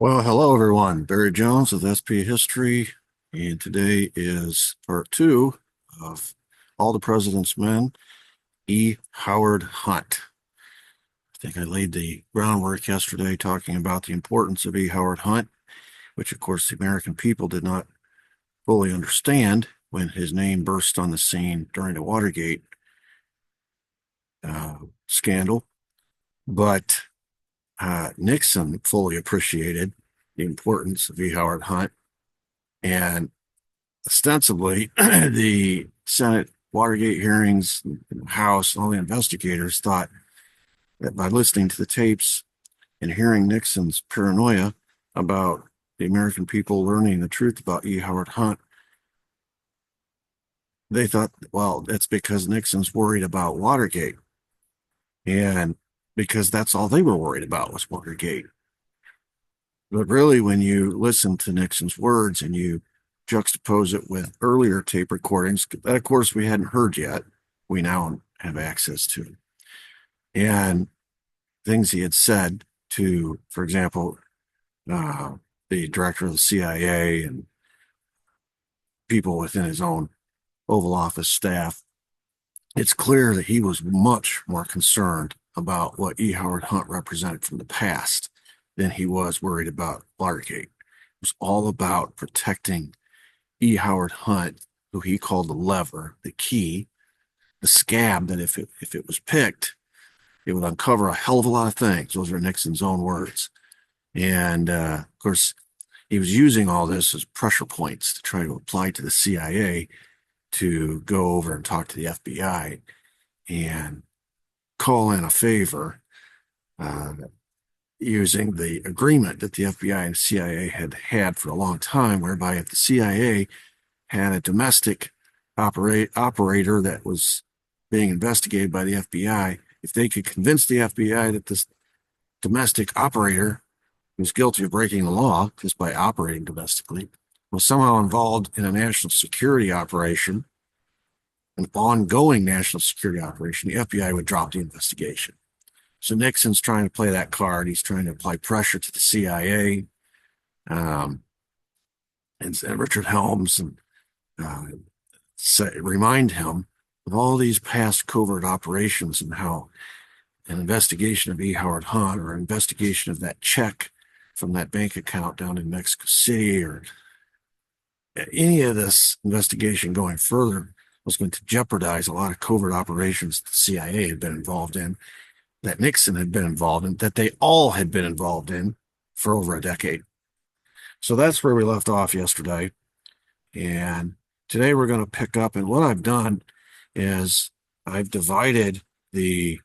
Well, hello everyone. Barry Jones with SP History, and today is part two of All the President's Men, E. Howard Hunt. I think I laid the groundwork yesterday talking about the importance of E. Howard Hunt, which of course the American people did not fully understand when his name burst on the scene during the Watergate scandal. But Nixon fully appreciated the importance of E. Howard Hunt, and ostensibly, the Senate Watergate hearings, the House, and all the investigators thought that by listening to the tapes and hearing Nixon's paranoia about the American people learning the truth about E. Howard Hunt, they thought, well, that's because Nixon's worried about Watergate. And because that's all they were worried about was Watergate. But really, when you listen to Nixon's words and you juxtapose it with earlier tape recordings that, of course, we hadn't heard yet, we now have access to, and things he had said to, for example, uh, the director of the CIA and people within his own Oval Office staff, it's clear that he was much more concerned about what E. Howard Hunt represented from the past than he was worried about Watergate. It was all about protecting E. Howard Hunt, who he called the lever, the key, the scab that if it was picked, it would uncover a hell of a lot of things. Those are Nixon's own words. And of course, he was using all this as pressure points to try to apply to the CIA to go over and talk to the FBI and call in a favor, uh, using the agreement that the FBI and CIA had had for a long time, whereby if the CIA had a domestic operator that was being investigated by the FBI, if they could convince the FBI that this domestic operator was guilty of breaking the law just by operating domestically, was somehow involved in a national security operation, an ongoing national security operation, the FBI would drop the investigation. So Nixon's trying to play that card. He's trying to apply pressure to the CIA, um, and Richard Helms, and uh, remind him of all these past covert operations and how an investigation of E. Howard Hunt or an investigation of that check from that bank account down in Mexico City or any of this investigation going further was going to jeopardize a lot of covert operations the CIA had been involved in, that Nixon had been involved in, that they all had been involved in for over a decade. So that's where we left off yesterday. And today we're going to pick up. And what I've done is I've divided the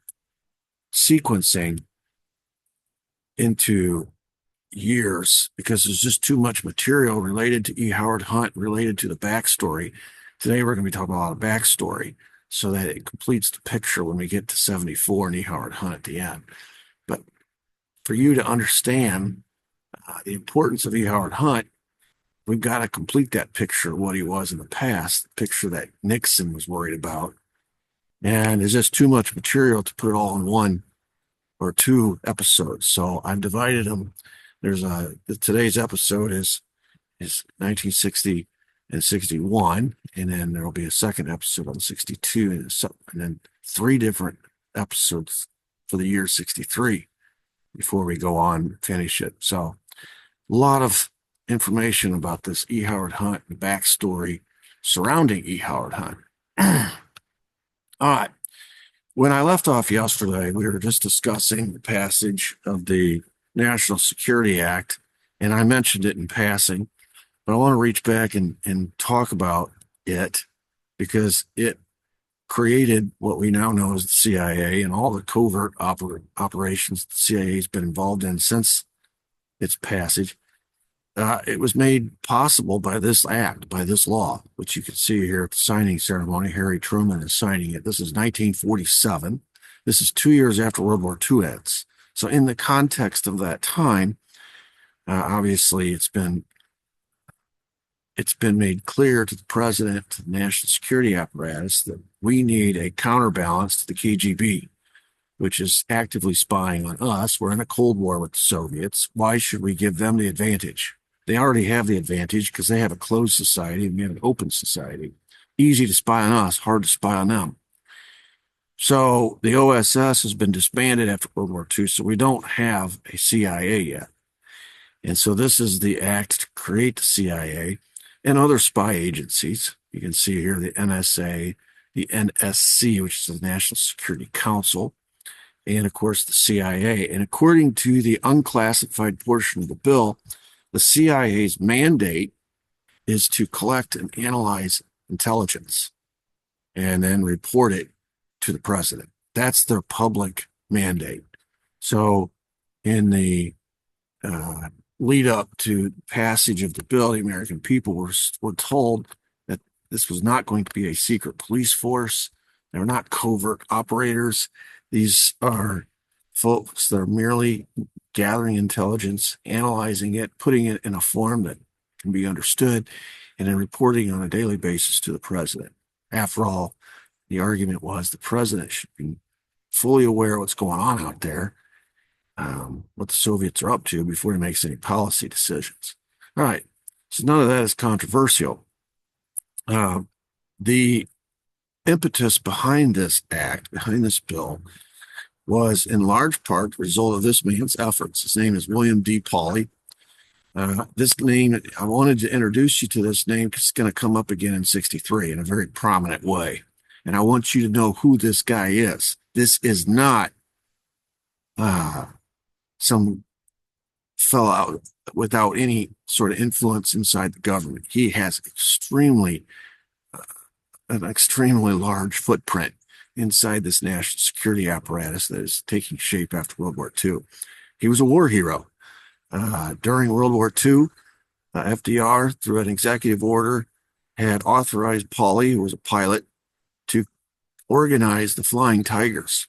sequencing into years because there's just too much material related to E. Howard Hunt, related to the backstory. Today we're going to be talking about a backstory so that it completes the picture when we get to 74 and E. Howard Hunt at the end. But for you to understand the importance of E. Howard Hunt, we've got to complete that picture of what he was in the past, the picture that Nixon was worried about. And there's just too much material to put it all in one or two episodes. So I've divided them. Today's episode is 1960 and 61, and then there'll be a second episode on 62, and then three different episodes for the year 63 before we go on and finish it. So a lot of information about this E. Howard Hunt and backstory surrounding E. Howard Hunt. All right. When I left off yesterday, we were just discussing the passage of the National Security Act, and I mentioned it in passing, but I want to reach back and talk about it because it created what we now know as the CIA and all the covert operations the CIA has been involved in since its passage. It was made possible by this act, by this law, which you can see here at the signing ceremony. Harry Truman is signing it. This is 1947. This is 2 years after World War II ends. So in the context of that time, obviously it's been made clear to the president, to the national security apparatus, that we need a counterbalance to the KGB. which is actively spying on us. We're in a Cold War with the Soviets. Why should we give them the advantage? They already have the advantage because they have a closed society and we have an open society. Easy to spy on us, hard to spy on them. So the OSS has been disbanded after World War II, so we don't have a CIA yet. And so this is the act to create the CIA and other spy agencies. You can see here the NSA, the NSC, which is the National Security Council, and of course the CIA. And according to the unclassified portion of the bill, the CIA's mandate is to collect and analyze intelligence and then report it to the president. That's their public mandate. So in the lead up to passage of the bill, the American people were told that this was not going to be a secret police force. They're not covert operators. These are folks that are merely gathering intelligence, analyzing it, putting it in a form that can be understood, and then reporting on a daily basis to the president. After all, the argument was the president should be fully aware of what's going on out there, what the Soviets are up to before he makes any policy decisions. All right, so none of that is controversial. The impetus behind this act, behind this bill, was in large part the result of this man's efforts. His name is William D. Pauly. This name, I wanted to introduce you to this name because it's going to come up again in 63 in a very prominent way. And I want you to know who this guy is. This is not some fellow out without any sort of influence inside the government. He has an extremely large footprint inside this national security apparatus that is taking shape after World War II. He was a war hero. During World War II, FDR, through an executive order, had authorized Pauly, who was a pilot, to organize the Flying Tigers.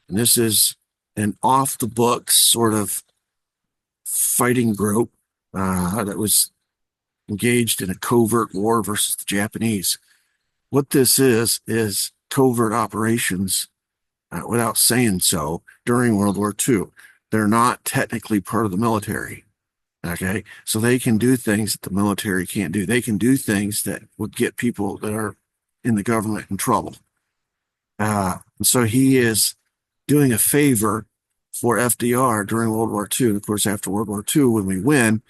And this is an off-the-books sort of fighting group that was engaged in a covert war versus the Japanese. What this is covert operations, without saying so, during World War II. They're not technically part of the military. Okay, so they can do things that the military can't do. They can do things that would get people that are in the government in trouble. So he is doing a favor for FDR during World War II. And of course, after World War II, when we win,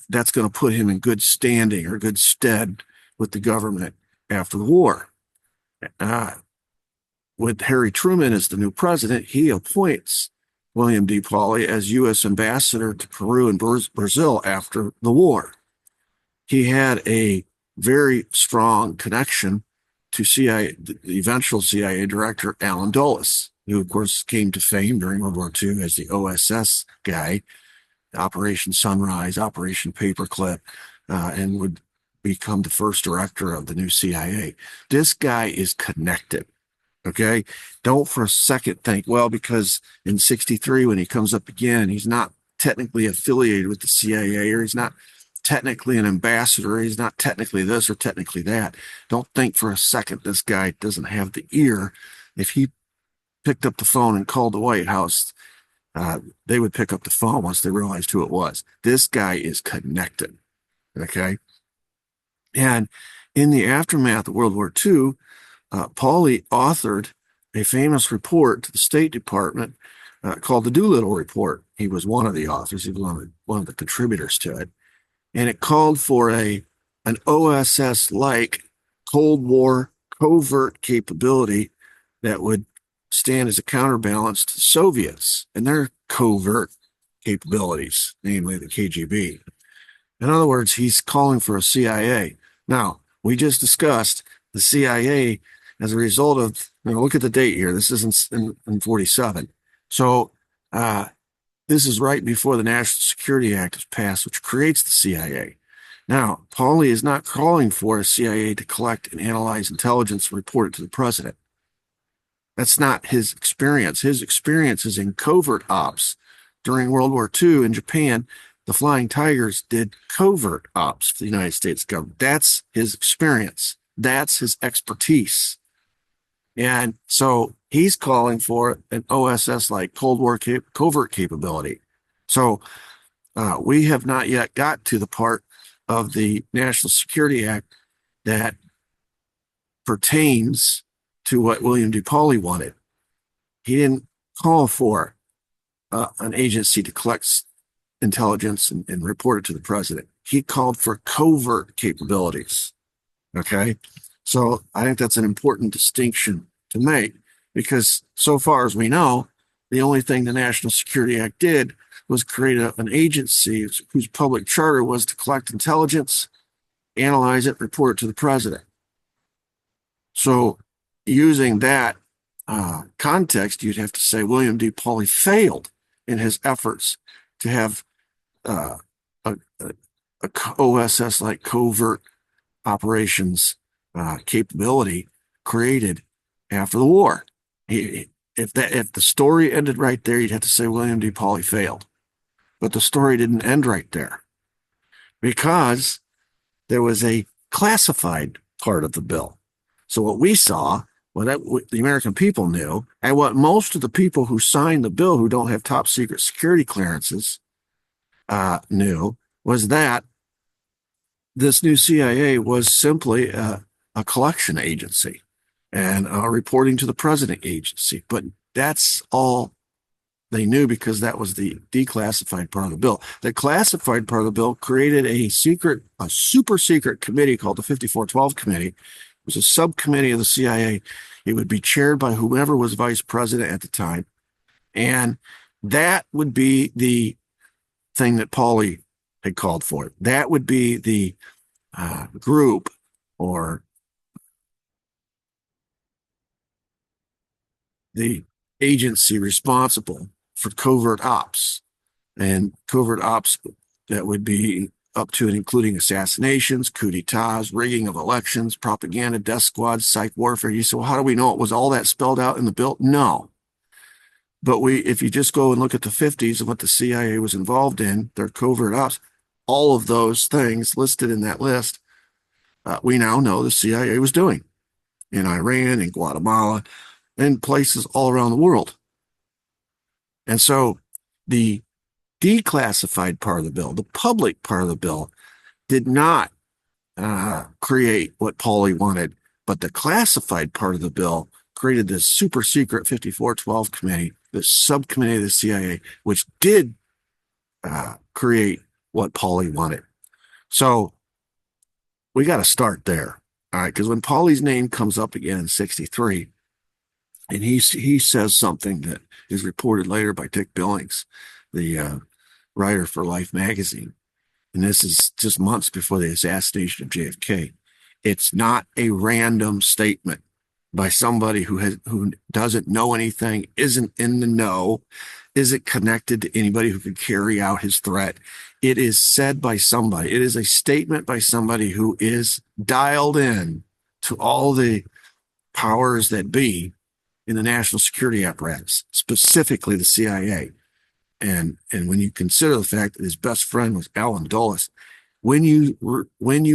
that's going to put him in good standing or good stead with the government after the war. With Harry Truman as the new president, he appoints William D. Pauly as U.S. ambassador to Peru and Brazil after the war. He had a very strong connection to CIA, the eventual CIA director, Allen Dulles, who, of course, came to fame during World War II as the OSS guy, Operation Sunrise, Operation Paperclip, and would become the first director of the new CIA. This guy is connected. Okay, don't for a second think, well, because in 63, when he comes up again, he's not technically affiliated with the CIA, or he's not technically an ambassador, or he's not technically this or technically that. Don't think for a second this guy doesn't have the ear. If he picked up the phone and called the White House, they would pick up the phone once they realized who it was. This guy is connected. Okay, and in the aftermath of World War II, Pauly authored a famous report to the State Department called the Doolittle Report. He was one of the authors. He was one of the contributors to it. And it called for an OSS-like Cold War covert capability that would stand as a counterbalance to the Soviets and their covert capabilities, namely the KGB. In other words, he's calling for a CIA. Now, we just discussed the CIA as a result of, look at the date here. This is in 47. So this is right before the National Security Act is passed, which creates the CIA. Now, Pauly is not calling for a CIA to collect and analyze intelligence and report it to the president. That's not his experience. His experience is in covert ops. During World War II in Japan, the Flying Tigers did covert ops for the United States government. That's his experience. That's his expertise. And so he's calling for an OSS like Cold War covert capability. So we have not yet got to the part of the National Security Act that pertains to what William D. Pauly wanted. He didn't call for an agency to collect intelligence and report it to the president. He called for covert capabilities. Okay. So I think that's an important distinction to make because so far as we know, the only thing the National Security Act did was create an agency whose public charter was to collect intelligence, analyze it, report it to the president. So using that context, you'd have to say William D. Pauly failed in his efforts to have uh, a, a OSS like covert operations capability created after the war. If the story ended right there, you'd have to say William D. Pauly failed. But the story didn't end right there because there was a classified part of the bill. So what we saw, what the American people knew, and what most of the people who signed the bill who don't have top secret security clearances knew, was that this new CIA was simply a collection agency and a reporting to the president agency. But that's all they knew because that was the declassified part of the bill. The classified part of the bill created a super secret committee called the 5412 Committee. It was a subcommittee of the CIA. It would be chaired by whoever was vice president at the time. And that would be the thing that Pauly had called for. That would be the group or the agency responsible for covert ops and covert ops that would be up to and including assassinations, coup d'etats, rigging of elections, propaganda, death squads, psych warfare. You say, well, how do we know it? Was all that spelled out in the bill? No. But if you just go and look at the 50s and what the CIA was involved in, their covert ops, all of those things listed in that list, we now know the CIA was doing in Iran, in Guatemala, and places all around the world. And so the declassified part of the bill, the public part of the bill, did not create what Pauly wanted, but the classified part of the bill created this super secret 5412 committee, this subcommittee of the CIA, which did create what Pauly wanted. So we got to start there. All right, because when Pauly's name comes up again in 63, and he says something that is reported later by Dick Billings, the writer for Life magazine, and this is just months before the assassination of JFK. It's not a random statement by somebody who doesn't know anything, isn't in the know, isn't connected to anybody who could carry out his threat. It is said by somebody. It is a statement by somebody who is dialed in to all the powers that be in the national security apparatus, specifically the CIA. And when you consider the fact that his best friend was Allen Dulles, when you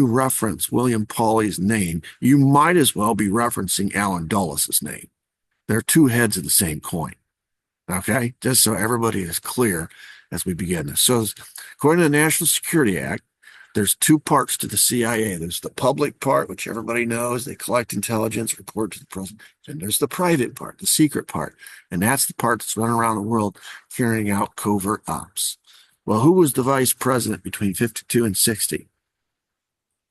reference William Pauly's name, you might as well be referencing Allen Dulles' name. They're two heads of the same coin. Okay, just so everybody is clear as we begin this. So, according to the National Security Act, there's two parts to the CIA. There's the public part, which everybody knows. They collect intelligence, report to the president. And there's the private part, the secret part. And that's the part that's running around the world carrying out covert ops. Well, who was the vice president between 52 and 60?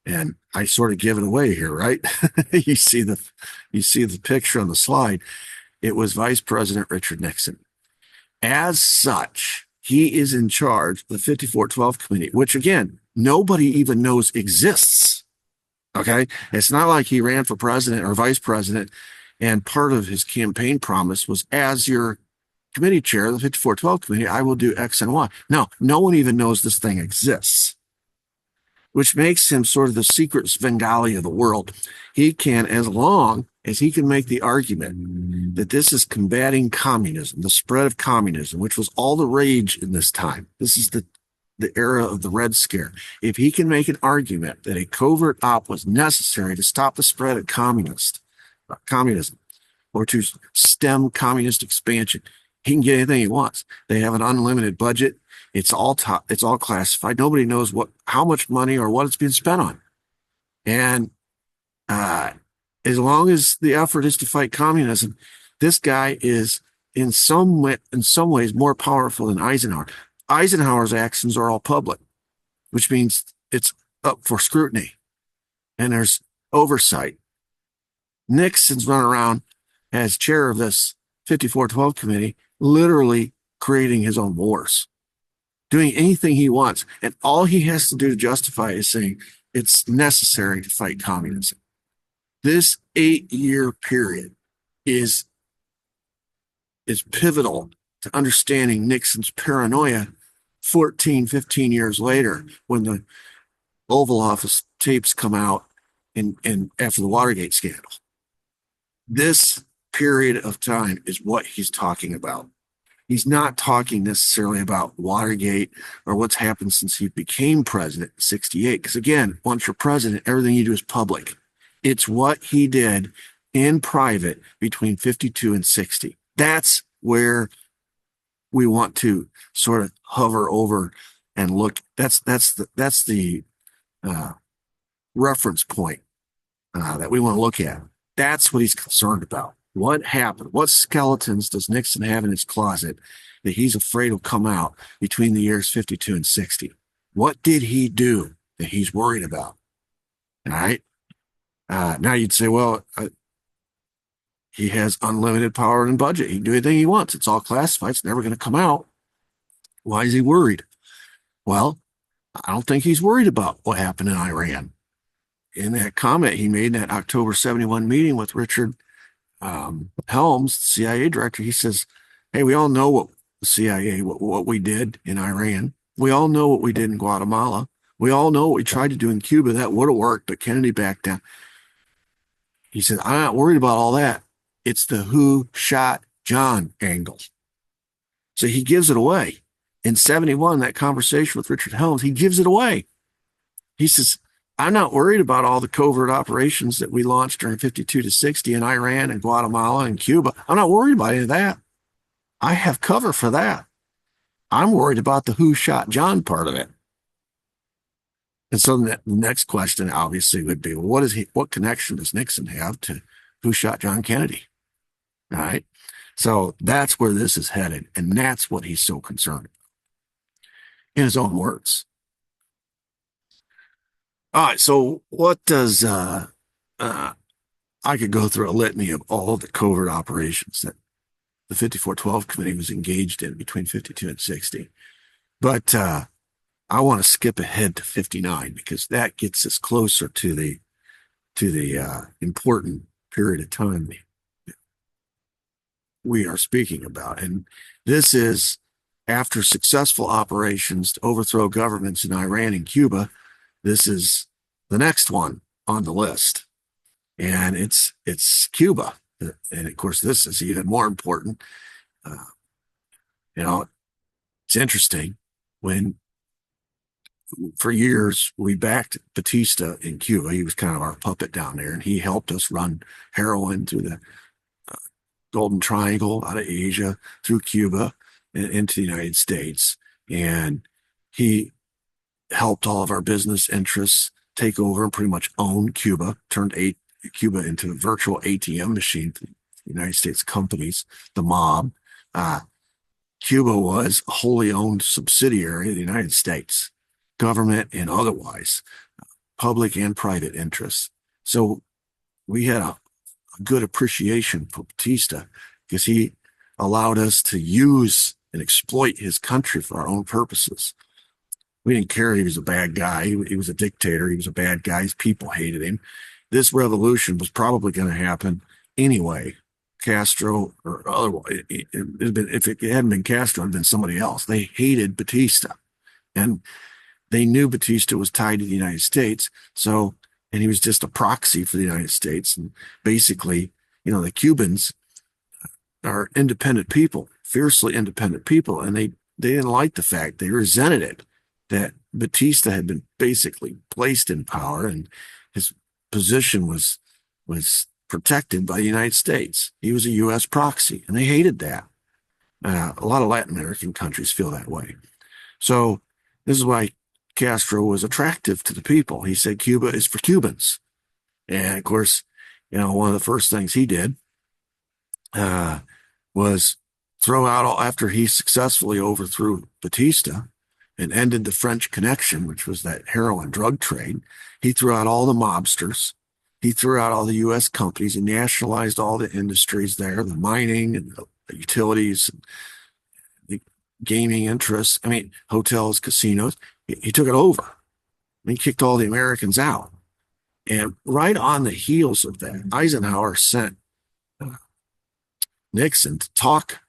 And I sort of give it away here, right? you see the picture on the slide. It was Vice President Richard Nixon. As such, he is in charge of the 5412 Committee, which again, nobody even knows exists. Okay. It's not like he ran for president or vice president and part of his campaign promise was, as your committee chair of the 5412 Committee, I will do X and Y. No one even knows this thing exists, which makes him sort of the secret Svengali of the world. He can, as long as he can make the argument that this is combating communism, the spread of communism, which was all the rage in this time. This is the era of the Red Scare. If he can make an argument that a covert op was necessary to stop the spread of communism, or to stem communist expansion. He can get anything he wants. They have an unlimited budget. It's all top, it's all classified. Nobody knows how much money or what it's being spent on. And uh, as long as the effort is to fight communism, this guy is in some ways more powerful than Eisenhower. Eisenhower's actions are all public, which means it's up for scrutiny and there's oversight. Nixon's running around as chair of this 5412 committee, literally creating his own wars, doing anything he wants. And all he has to do to justify it is saying it's necessary to fight communism. This 8-year period is pivotal to understanding Nixon's paranoia 14, 15 years later when the Oval Office tapes come out and after the Watergate scandal. This period of time is what he's talking about. He's not talking necessarily about Watergate or what's happened since he became president in 68. Because again, once you're president, everything you do is public. It's what he did in private between 52 and 60. That's where we want to sort of hover over and look. That's the reference point that we want to look at. That's what he's concerned about. What happened? What skeletons does Nixon have in his closet that he's afraid will come out between the years 52 and 60? What did he do that he's worried about? All right. Now you'd say, well, he has unlimited power and budget. He can do anything he wants. It's all classified. It's never going to come out. Why is he worried? Well, I don't think he's worried about what happened in Iran. In that comment he made in that October 71 meeting with Richard Helms, CIA director, he says, hey, we all know what the CIA, what we did in Iran. We all know what we did in Guatemala. We all know what we tried to do in Cuba. That would have worked, but Kennedy backed down. He said, I'm not worried about all that. It's the who shot John angle. So he gives it away. In 71, that conversation with Richard Helms, he gives it away. He says, I'm not worried about all the covert operations that we launched during 52 to 60 in Iran and Guatemala and Cuba. I'm not worried about any of that. I have cover for that. I'm worried about the who shot John part of it. And so the next question obviously would be, well, what connection does Nixon have to who shot John Kennedy? All right. So that's where this is headed. And that's what he's so concerned about. In his own words. All right. So what does, I could go through a litany of all the covert operations that the 5412 committee was engaged in between 52 and 60. But, I want to skip ahead to 59 because that gets us closer to the important period of time we are speaking about. And this is after successful operations to overthrow governments in Iran and Cuba. This is the next one on the list. And it's Cuba. And of course, this is even more important. It's interesting when for years, we backed Batista in Cuba. He was kind of our puppet down there, and he helped us run heroin through the Golden Triangle out of Asia, through Cuba, and into the United States. And he helped all of our business interests take over and pretty much own Cuba, turned Cuba into a virtual ATM machine for the United States companies, the mob. Cuba was a wholly owned subsidiary of the United States, government and otherwise, public and private interests. So we had a good appreciation for Batista because he allowed us to use and exploit his country for our own purposes. We didn't care he was a bad guy. He was a dictator. He was a bad guy. His people hated him. This revolution was probably going to happen anyway. Castro or otherwise, if it hadn't been Castro, it had been somebody else. They hated Batista. And they knew Batista was tied to the United States. So, and he was just a proxy for the United States. And basically, the Cubans are independent people, fiercely independent people. And they didn't like the fact, they resented it, that Batista had been basically placed in power and his position was protected by the United States. He was a U.S. proxy, and they hated that. A lot of Latin American countries feel that way. So this is why Castro was attractive to the people. He said Cuba is for Cubans. And of course, one of the first things he did was throw out after he successfully overthrew Batista and ended the French Connection, which was that heroin drug trade. He threw out all the mobsters. He threw out all the U.S. companies and nationalized all the industries there, the mining and the utilities, the gaming interests. I mean, hotels, casinos. He took it over. He kicked all the Americans out. And right on the heels of that, Eisenhower sent Nixon to talk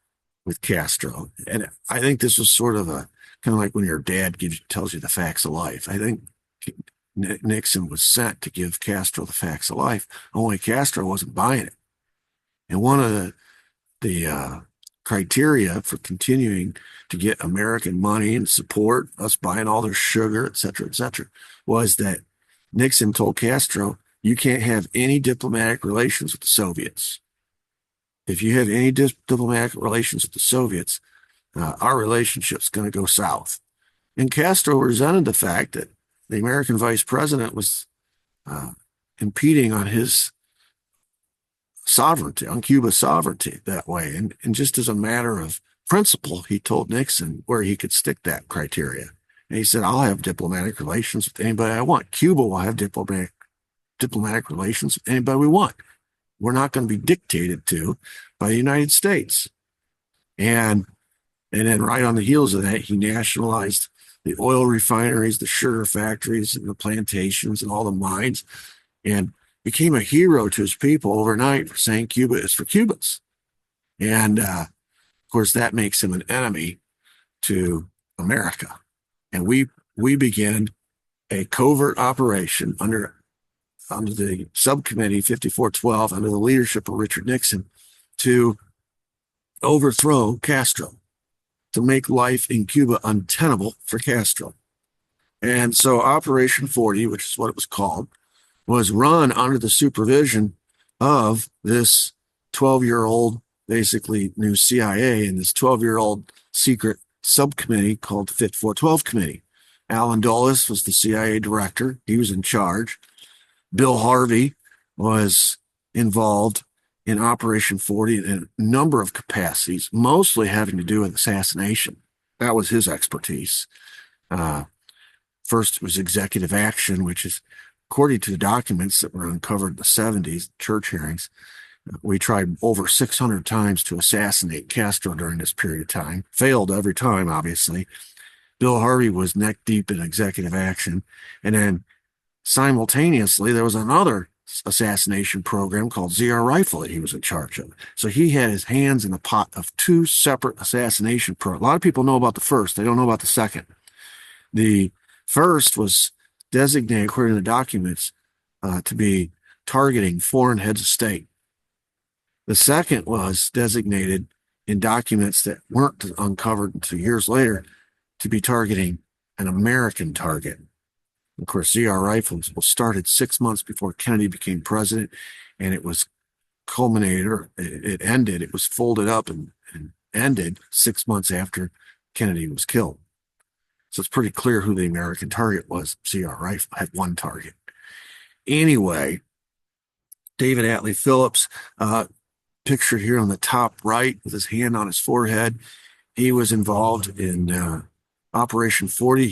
with Castro. And I think this was sort of a kind of like when your dad tells you the facts of life. I think Nixon was sent to give Castro the facts of life, only Castro wasn't buying it. And one of the criteria for continuing to get American money and support, us buying all their sugar, et cetera, was that Nixon told Castro, you can't have any diplomatic relations with the Soviets. If you have any diplomatic relations with the Soviets, our relationship's going to go south. And Castro resented the fact that the American vice president was impeding on his sovereignty, on Cuba's sovereignty that way. And just as a matter of principle, he told Nixon where he could stick that criteria. And he said, I'll have diplomatic relations with anybody I want. Cuba will have diplomatic relations with anybody we want. We're not going to be dictated to by the United States. And then right on the heels of that, he nationalized the oil refineries, the sugar factories, and the plantations, and all the mines, and became a hero to his people overnight for saying Cuba is for Cubans. And of course, that makes him an enemy to America. And we began a covert operation under the subcommittee 5412 under the leadership of Richard Nixon to overthrow Castro, to make life in Cuba untenable for Castro. And so Operation 40, which is what it was called, was run under the supervision of this 12-year-old, basically new CIA, and this 12-year-old secret subcommittee called the 5412 Committee. Alan Dulles was the CIA director. He was in charge. Bill Harvey was involved in Operation 40 in a number of capacities, mostly having to do with assassination. That was his expertise. First was executive action, which is, according to the documents that were uncovered in the 70s, church hearings, we tried over 600 times to assassinate Castro during this period of time. Failed every time, obviously. Bill Harvey was neck deep in executive action. And then simultaneously, there was another assassination program called ZR Rifle that he was in charge of. So he had his hands in the pot of two separate assassination programs. A lot of people know about the first. They don't know about the second. The first was designated, according to the documents, to be targeting foreign heads of state. The second was designated in documents that weren't uncovered until years later to be targeting an American target. Of course, ZR Rifles was started 6 months before Kennedy became president, and it was culminated, or it ended, it was folded up and ended 6 months after Kennedy was killed. So it's pretty clear who the American target was. ZR Rifle had one target. Anyway, David Atlee Phillips, pictured here on the top right with his hand on his forehead, he was involved in Operation 40.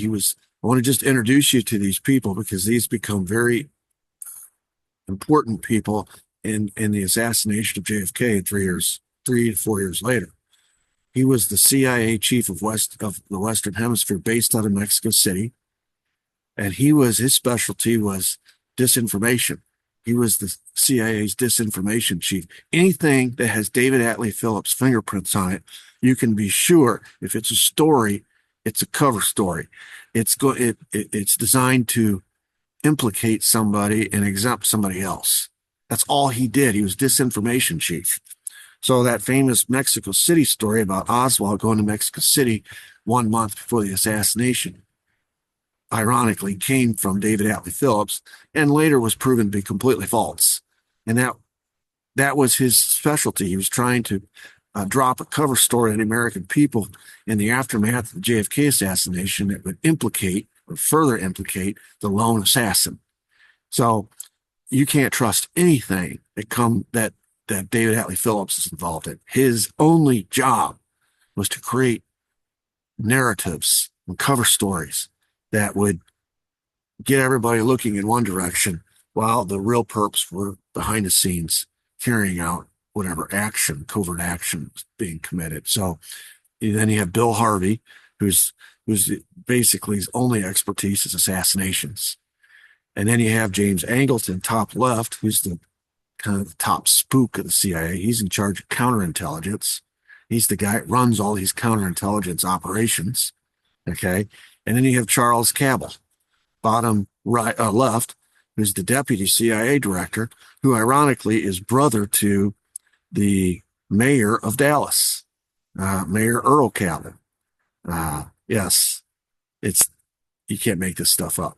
I want to just introduce you to these people because these become very important people in the assassination of JFK 3 to 4 years later. He was the CIA chief of the Western Hemisphere based out of Mexico City. And his specialty was disinformation. He was the CIA's disinformation chief. Anything that has David Atlee Phillips' fingerprints on it, you can be sure if it's a story, it's a cover story. It's designed to implicate somebody and exempt somebody else. That's all he did. He was disinformation chief. So that famous Mexico City story about Oswald going to Mexico City 1 month before the assassination, ironically, came from David Atlee Phillips and later was proven to be completely false. And that that was his specialty. He was trying to drop a cover story on the American people in the aftermath of the JFK assassination that would implicate or further implicate the lone assassin. So you can't trust anything that David Atlee Phillips is involved in. His only job was to create narratives and cover stories that would get everybody looking in one direction while the real perps were behind the scenes carrying out whatever action, covert action was being committed. So then you have Bill Harvey, who's basically his only expertise is assassinations. And then you have James Angleton, top left, who's the kind of the top spook of the CIA. He's in charge of counterintelligence. He's the guy that runs all these counterintelligence operations. Okay. And then you have Charles Cabell, bottom right, left, who's the deputy CIA director, who ironically is brother to the mayor of Dallas, Mayor Earl Cabell. Yes, you can't make this stuff up.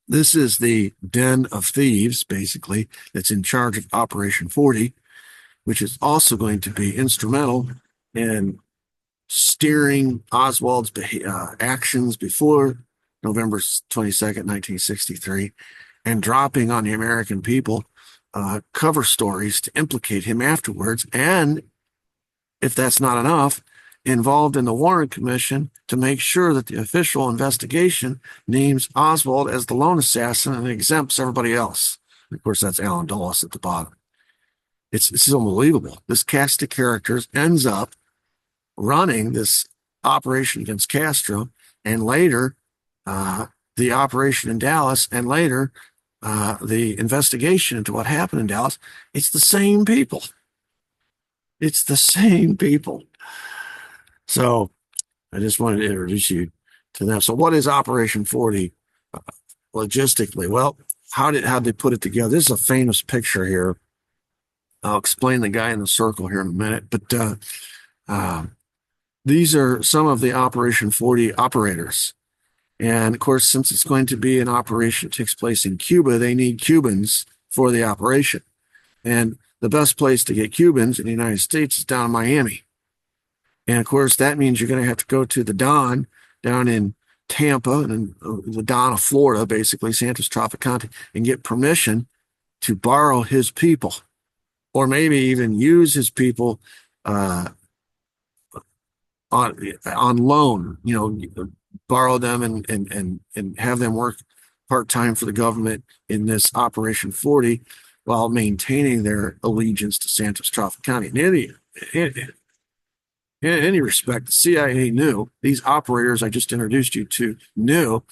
This is the den of thieves, basically, that's in charge of Operation 40, which is also going to be instrumental in steering Oswald's actions before November 22nd, 1963, and dropping on the American people cover stories to implicate him afterwards. And if that's not enough, involved in the Warren Commission to make sure that the official investigation names Oswald as the lone assassin and exempts everybody else. And of course, that's Alan Dulles at the bottom. It's unbelievable. This cast of characters ends up running this operation against Castro, and later the operation in Dallas, and later the investigation into what happened in Dallas. It's the same people. It's the same people. So I just wanted to introduce you to them. So what is Operation 40 logistically? Well, how did they put it together? This is a famous picture here. I'll explain the guy in the circle here in a minute, but these are some of the Operation 40 operators. And of course, since it's going to be an operation that takes place in Cuba, they need Cubans for the operation. And the best place to get Cubans in the United States is down in Miami. And of course, that means you're going to have to go to the Don down in Tampa and the Don of Florida, basically, Santos Traficante, and get permission to borrow his people, or maybe even use his people on loan, borrow them and have them work part-time for the government in this Operation 40 while maintaining their allegiance to Santos Traficante. In any respect, the CIA knew, these operators I just introduced you to knew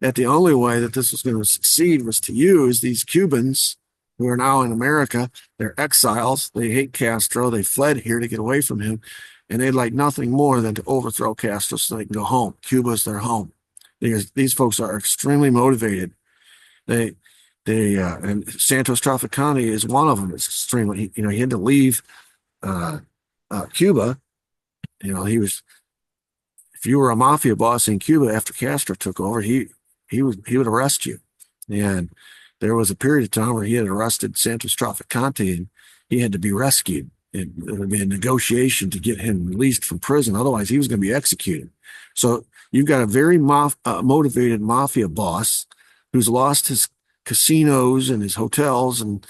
that the only way that this was going to succeed was to use these Cubans who are now in America. They're exiles. They hate Castro. They fled here to get away from him. And they'd like nothing more than to overthrow Castro so they can go home. Cuba's their home. These folks are extremely motivated. And Santos Traficante is one of them. It's extremely, he had to leave Cuba. If you were a mafia boss in Cuba after Castro took over, he would arrest you. And there was a period of time where he had arrested Santos Traficante and he had to be rescued. There would be a negotiation to get him released from prison. Otherwise, he was going to be executed. So you've got a very motivated mafia boss who's lost his casinos and his hotels and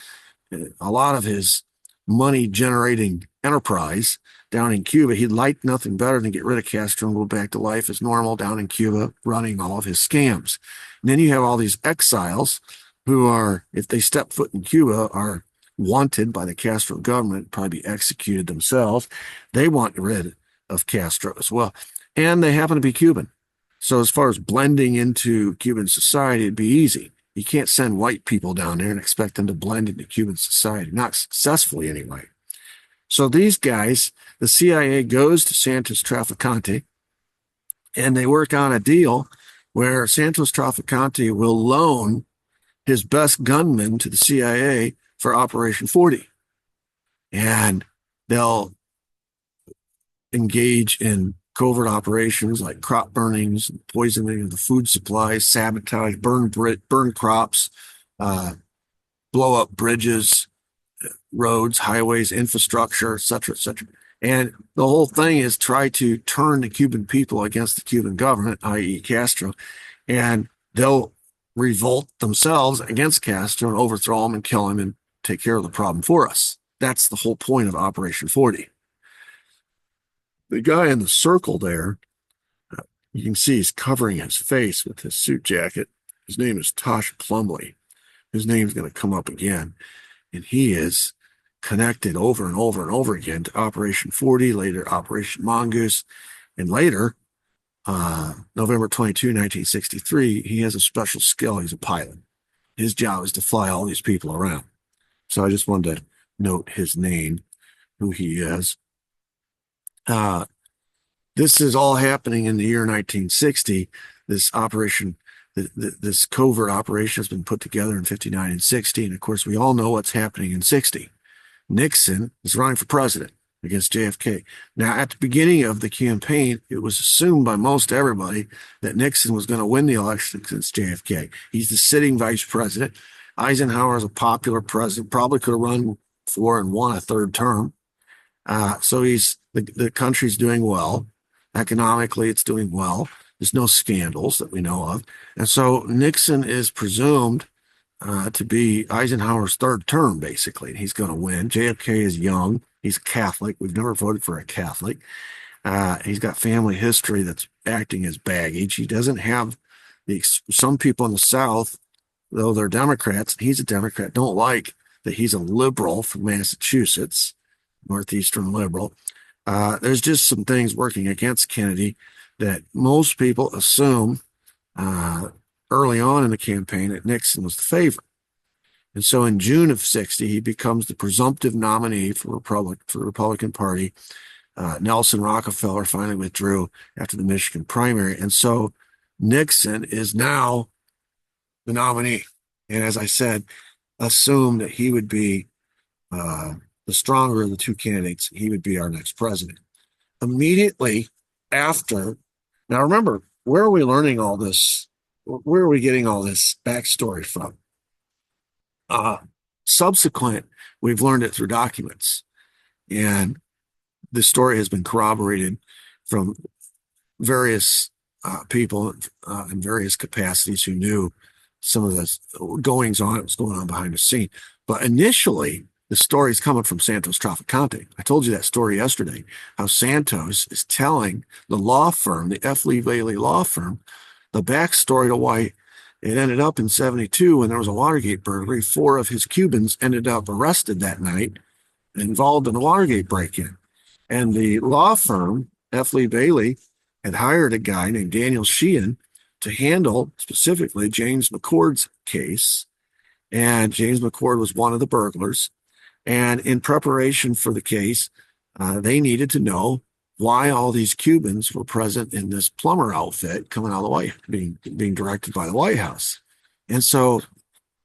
a lot of his money-generating enterprise down in Cuba. He'd like nothing better than get rid of Castro and go back to life as normal down in Cuba, running all of his scams. And then you have all these exiles who are, if they step foot in Cuba, are wanted by the Castro government, probably be executed themselves. They want rid of Castro as well. And they happen to be Cuban. So as far as blending into Cuban society, it'd be easy. You can't send white people down there and expect them to blend into Cuban society, not successfully anyway. So these guys, the CIA goes to Santos Traficante, and they work on a deal where Santos Traficante will loan his best gunmen to the CIA for Operation 40. And they'll engage in covert operations like crop burnings, poisoning of the food supplies, sabotage, burn crops, blow up bridges, roads, highways, infrastructure, et cetera, et cetera. And the whole thing is try to turn the Cuban people against the Cuban government, i.e. Castro, and they'll revolt themselves against Castro and overthrow him and kill him and take care of the problem for us. That's the whole point of Operation 40. The guy in the circle there, you can see he's covering his face with his suit jacket. His name is Tosh Plumley. His name's going to come up again. And he is connected over and over and over again to Operation 40, later Operation Mongoose, and later, November 22, 1963, he has a special skill. He's a pilot. His job is to fly all these people around. So I just wanted to note his name, who he is. This is all happening in the year 1960. This operation, this covert operation has been put together in 59 and 60. And of course, we all know what's happening in 60. Nixon is running for president against JFK. Now, at the beginning of the campaign, it was assumed by most everybody that Nixon was going to win the election against JFK. He's the sitting vice president. Eisenhower is a popular president, probably could have run for and won a third term. So the country's doing well. Economically, it's doing well. There's no scandals that we know of. And so Nixon is presumed to be Eisenhower's third term, basically. He's going to win. JFK is young. He's a Catholic. We've never voted for a Catholic. He's got family history that's acting as baggage. He doesn't have some people in the South, though they're Democrats, he's a Democrat, don't like that he's a liberal from Massachusetts, Northeastern liberal. There's just some things working against Kennedy that most people assume early on in the campaign that Nixon was the favorite. And so in June of 60, he becomes the presumptive nominee for the Republican Party. Nelson Rockefeller finally withdrew after the Michigan primary. And so Nixon is now the nominee. And as I said, assume that he would be the stronger of the two candidates. He would be our next president. Immediately after, now remember, where are we learning all this? Where are we getting all this backstory from? Subsequent, we've learned it through documents. And the story has been corroborated from various people in various capacities who knew some of the goings on, it was going on behind the scene. But initially, the story is coming from Santos Trafficante. I told you that story yesterday, how Santos is telling the law firm, the F. Lee Bailey law firm, the backstory to why it ended up in 72 when there was a Watergate burglary. 4 of his Cubans ended up arrested that night, involved in a Watergate break-in. And the law firm, F. Lee Bailey, had hired a guy named Daniel Sheehan to handle specifically James McCord's case. And James McCord was one of the burglars. And in preparation for the case, they needed to know why all these Cubans were present in this plumber outfit coming out of the White House, being directed by the White House. And so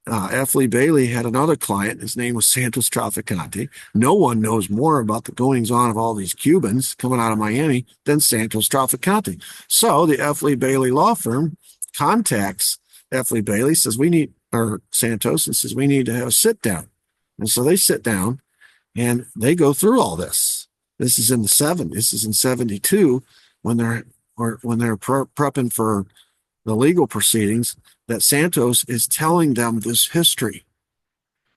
F. Lee Bailey had another client. His name was Santos Trafficante. No one knows more about the goings on of all these Cubans coming out of Miami than Santos Trafficante. So the F. Lee Bailey law firm contacts F. Lee Bailey, Santos, and says, we need to have a sit down. And so they sit down and they go through all this. This is in the 70s. This is in 72 when they're prepping for the legal proceedings, that Santos is telling them this history.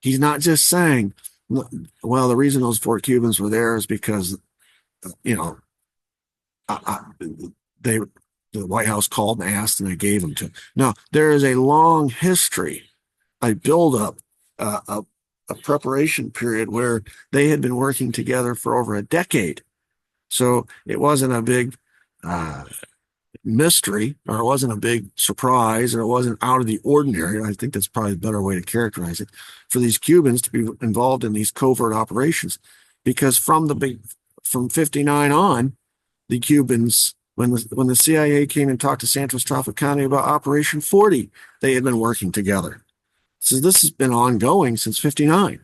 He's not just saying, well, the reason those 4 Cubans were there is because, the White House called and asked and I gave them to. No, there is a long history, a buildup, a preparation period where they had been working together for over a decade. So it wasn't a big mystery, or it wasn't a big surprise, or it wasn't out of the ordinary. I think that's probably a better way to characterize it, for these Cubans to be involved in these covert operations. Because from 59 on, the Cubans, when the CIA came and talked to Santos Trafficante about Operation 40, they had been working together. So this has been ongoing since 59.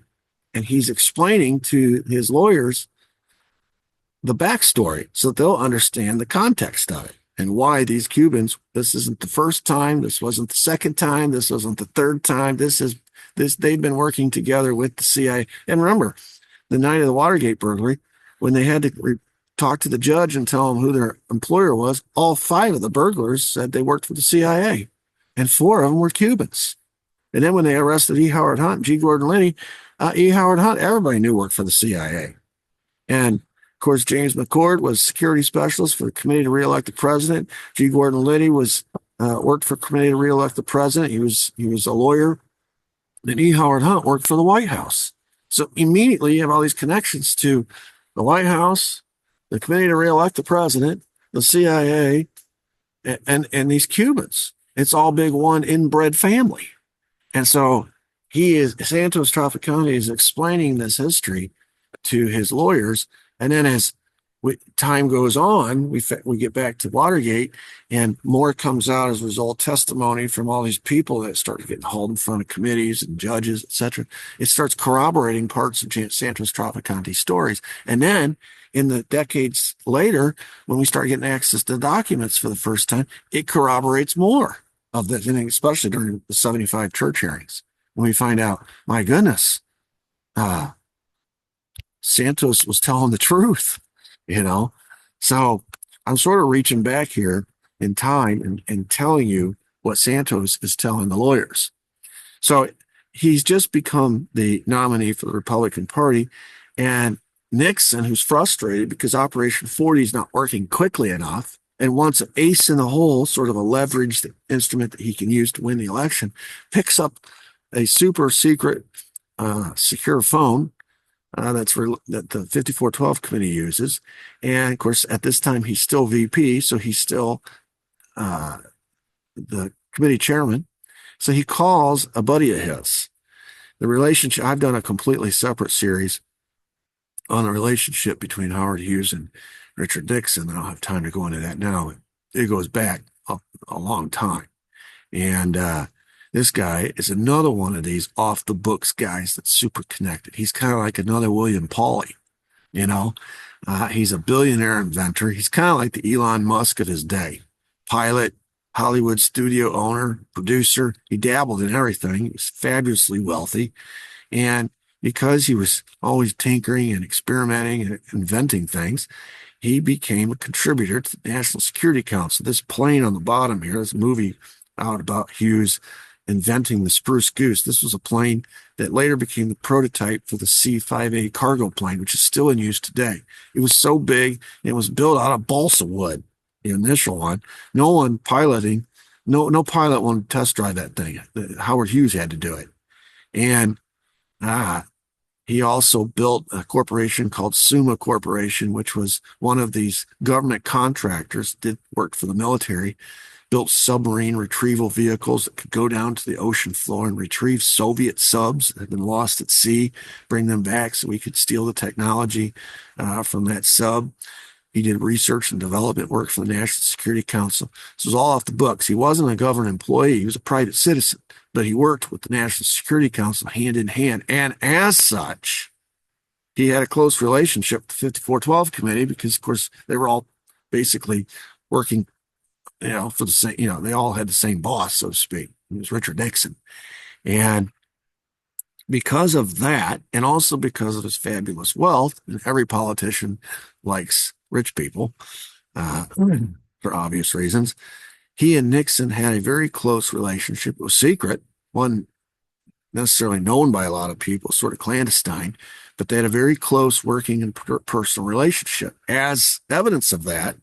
And he's explaining to his lawyers the backstory so that they'll understand the context of it and why these Cubans, this isn't the first time, this wasn't the second time, this wasn't the third time, this they've been working together with the CIA. And remember, the night of the Watergate burglary, when they had to talk to the judge and tell him who their employer was, all 5 of the burglars said they worked for the CIA, and 4 of them were Cubans. And then when they arrested E. Howard Hunt and G. Gordon Liddy, E. Howard Hunt, everybody knew worked for the CIA. And of course, James McCord was security specialist for the committee to reelect the president. G. Gordon Liddy was worked for committee to reelect the president. He was a lawyer. And E. Howard Hunt worked for the White House. So immediately you have all these connections to the White House, the committee to reelect the president, the CIA, and these Cubans. It's all big one inbred family. And so Santos Trafficante is explaining this history to his lawyers. And then as time goes on, we get back to Watergate, and more comes out as a result of testimony from all these people that start getting hauled in front of committees and judges, etc. It starts corroborating parts of Santos Traficante's stories. And then in the decades later, when we start getting access to documents for the first time, it corroborates more of this, and especially during the 75 church hearings, when we find out, my goodness, Santos was telling the truth, So I'm sort of reaching back here in time and telling you what Santos is telling the lawyers. So he's just become the nominee for the Republican Party, and Nixon, who's frustrated because Operation 40 is not working quickly enough and wants an ace in the hole, sort of a leveraged instrument that he can use to win the election, picks up a super secret secure phone that the 5412 committee uses. And of course, at this time, he's still VP, so he's still the committee chairman. So he calls a buddy of his. The relationship, I've done a completely separate series on the relationship between Howard Hughes and Richard Nixon. I don't have time to go into that now. It goes back a long time. And this guy is another one of these off the books guys that's super connected. He's kind of like another William Pauly, He's a billionaire inventor. He's kind of like the Elon Musk of his day. Pilot, Hollywood studio owner, producer. He dabbled in everything. He's fabulously wealthy. And because he was always tinkering and experimenting and inventing things, he became a contributor to the National Security Council. This plane on the bottom here, this movie out about Hughes inventing the Spruce Goose. This was a plane that later became the prototype for the C-5A cargo plane, which is still in use today. It was so big, it was built out of balsa wood, the initial one. No pilot wanted to test drive that thing. Howard Hughes had to do it. And he also built a corporation called Summa Corporation, which was one of these government contractors that worked for the military, built submarine retrieval vehicles that could go down to the ocean floor and retrieve Soviet subs that had been lost at sea, bring them back so we could steal the technology from that sub. He did research and development work for the National Security Council. This was all off the books. He wasn't a government employee. He was a private citizen, but he worked with the National Security Council hand in hand. And as such, he had a close relationship with the 5412 committee because, of course, they were all basically working, for the same, they all had the same boss, so to speak. It was Richard Nixon. And because of that, and also because of his fabulous wealth, and every politician likes rich people for obvious reasons, he and Nixon had a very close relationship. It was secret, wasn't necessarily known by a lot of people, sort of clandestine, but they had a very close working and personal relationship. As evidence of that,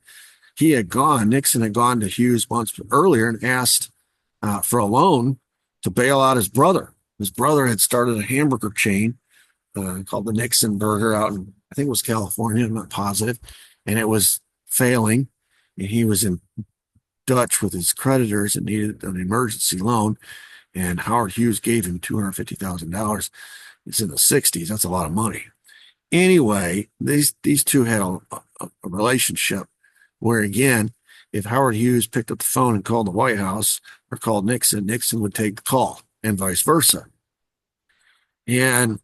Nixon had gone to Hughes once earlier and asked for a loan to bail out his brother. His brother had started a hamburger chain called the Nixon Burger out in, I think it was California, I'm not positive, and it was failing. And he was in Dutch with his creditors and needed an emergency loan. And Howard Hughes gave him $250,000. It's in the 60s. That's a lot of money. Anyway, these two had a relationship where, again, if Howard Hughes picked up the phone and called the White House or called Nixon, Nixon would take the call, and vice versa. And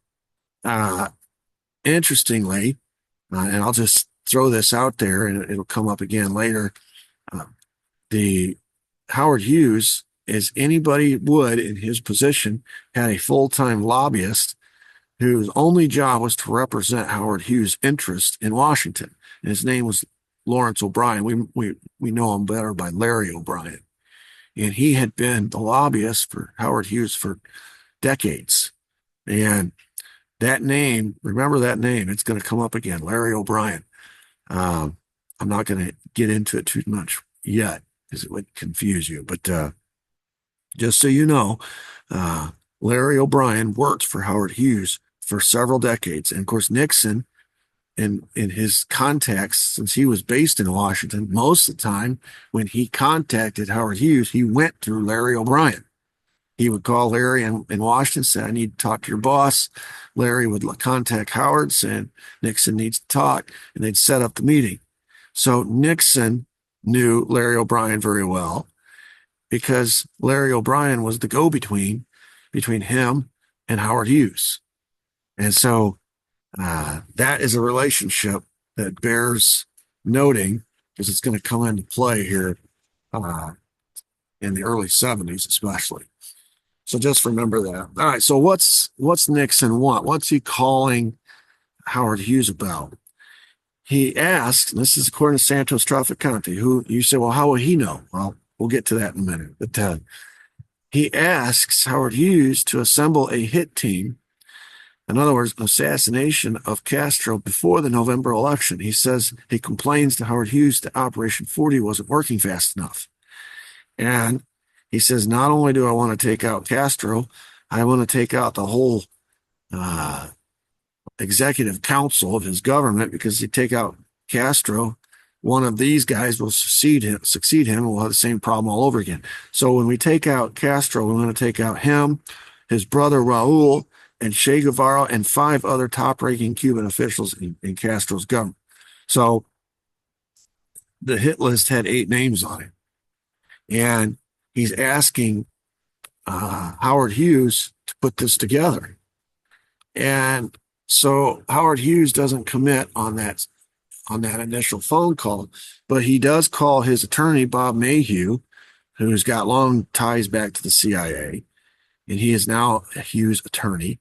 interestingly, and I'll just throw this out there and it'll come up again later, the Howard Hughes as anybody would in his position, had a full-time lobbyist whose only job was to represent Howard Hughes' interest in Washington. And his name was Lawrence O'Brien. We know him better by Larry O'Brien. And he had been the lobbyist for Howard Hughes for decades. And that name, remember that name, it's going to come up again, Larry O'Brien. I'm not going to get into it too much yet because it would confuse you. But just so you know, Larry O'Brien worked for Howard Hughes for several decades. And of course, Nixon, in his contacts, since he was based in Washington, most of the time when he contacted Howard Hughes, he went through Larry O'Brien. He would call Larry in Washington, say, I need to talk to your boss. Larry would contact Howard saying, Nixon needs to talk, and they'd set up the meeting. So Nixon knew Larry O'Brien very well because Larry O'Brien was the go-between between him and Howard Hughes. And so that is a relationship that bears noting because it's going to come into play here in the early 70s, especially. So just remember that. All right. So what's Nixon want? What's he calling Howard Hughes about? He asked, and this is according to Santos Traficante, who you say, well, how will he know? Well, we'll get to that in a minute. But he asks Howard Hughes to assemble a hit team. In other words, assassination of Castro before the November election. He says he complains to Howard Hughes that Operation 40 wasn't working fast enough. And he says, not only do I want to take out Castro, I want to take out the whole executive council of his government, because you take out Castro, one of these guys will succeed him, and we'll have the same problem all over again. So when we take out Castro, we want to take out him, his brother Raul, and Che Guevara, and 5 other top-ranking Cuban officials in Castro's government. So the hit list had 8 names on it. And he's asking Howard Hughes to put this together. And so Howard Hughes doesn't commit on that initial phone call, but he does call his attorney, Bob Mayhew, who's got long ties back to the CIA, and he is now a Hughes attorney.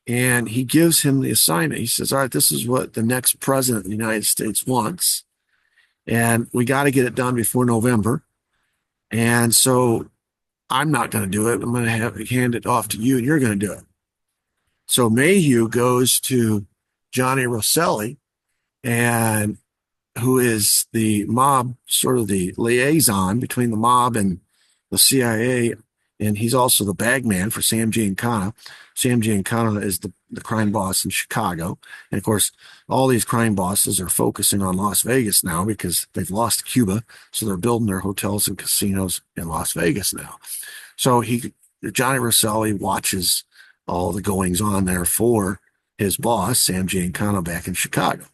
And he gives him the assignment. He says, all right, this is what the next president of the United States wants, and we got to get it done before November. And so I'm not going to do it. I'm going to hand it off to you, and you're going to do it. So Mayhew goes to Johnny Rosselli, and who is the mob, sort of the liaison between the mob and the CIA, and he's also the bag man for Sam Giancana. Sam Giancana is the crime boss in Chicago. And of course, all these crime bosses are focusing on Las Vegas now because they've lost Cuba. So they're building their hotels and casinos in Las Vegas now. So Johnny Rosselli watches all the goings on there for his boss, Sam Giancana, back in Chicago.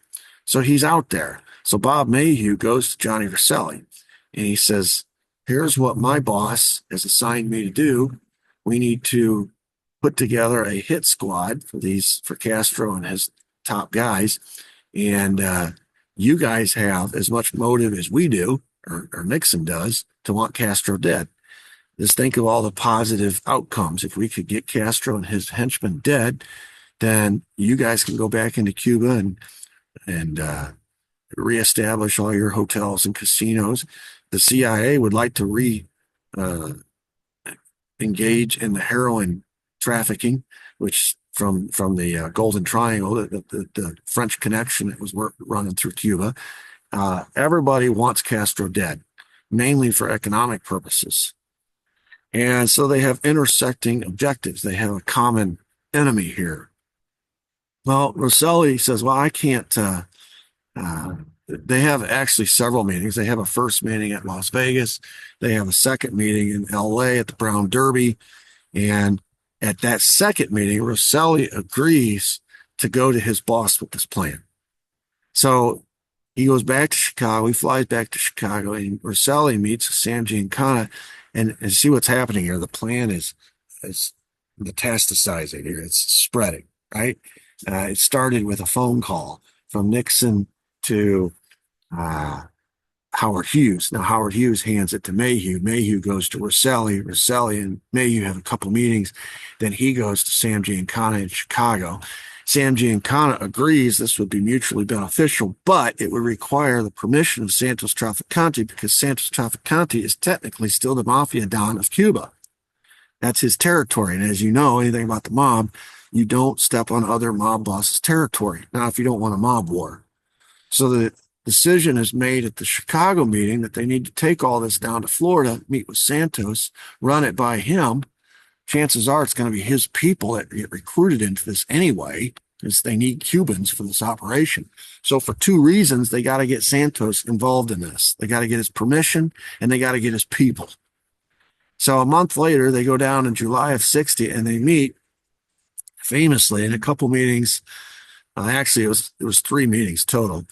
So he's out there. So Bob Mayhew goes to Johnny Rosselli and he says, here's what my boss has assigned me to do. We need to put together a hit squad for Castro and his top guys. And you guys have as much motive as we do, or Nixon does, to want Castro dead. Just think of all the positive outcomes. If we could get Castro and his henchmen dead, then you guys can go back into Cuba and reestablish all your hotels and casinos. The CIA would like to engage in the heroin trafficking, which from the Golden Triangle, the French connection that was running through Cuba. Everybody wants Castro dead, mainly for economic purposes. And so they have intersecting objectives. They have a common enemy here. Well, Rosselli says, well, I can't. They have actually several meetings. They have a first meeting at Las Vegas. They have a second meeting in LA at the Brown Derby. And at that second meeting, Rosselli agrees to go to his boss with this plan. So he goes back to Chicago. He flies back to Chicago, and Rosselli meets Sam Giancana. And see what's happening here. The plan is metastasizing here. It's spreading, right? It started with a phone call from Nixon to Howard Hughes. Now, Howard Hughes hands it to Mayhew. Mayhew goes to Rosselli. Rosselli and Mayhew have a couple meetings. Then he goes to Sam Giancana in Chicago. Sam Giancana agrees this would be mutually beneficial, but it would require the permission of Santos Trafficante because Santos Trafficante is technically still the mafia don of Cuba. That's his territory. And as you know, anything about the mob, you don't step on other mob bosses' territory. Now, if you don't want a mob war. So the decision is made at the Chicago meeting that they need to take all this down to Florida, meet with Santos, run it by him. Chances are it's going to be his people that get recruited into this anyway, because they need Cubans for this operation. So for two reasons, they got to get Santos involved in this. They got to get his permission and they got to get his people. So a month later, they go down in July of 60 and they meet famously in a couple meetings. Actually, it was 3 meetings total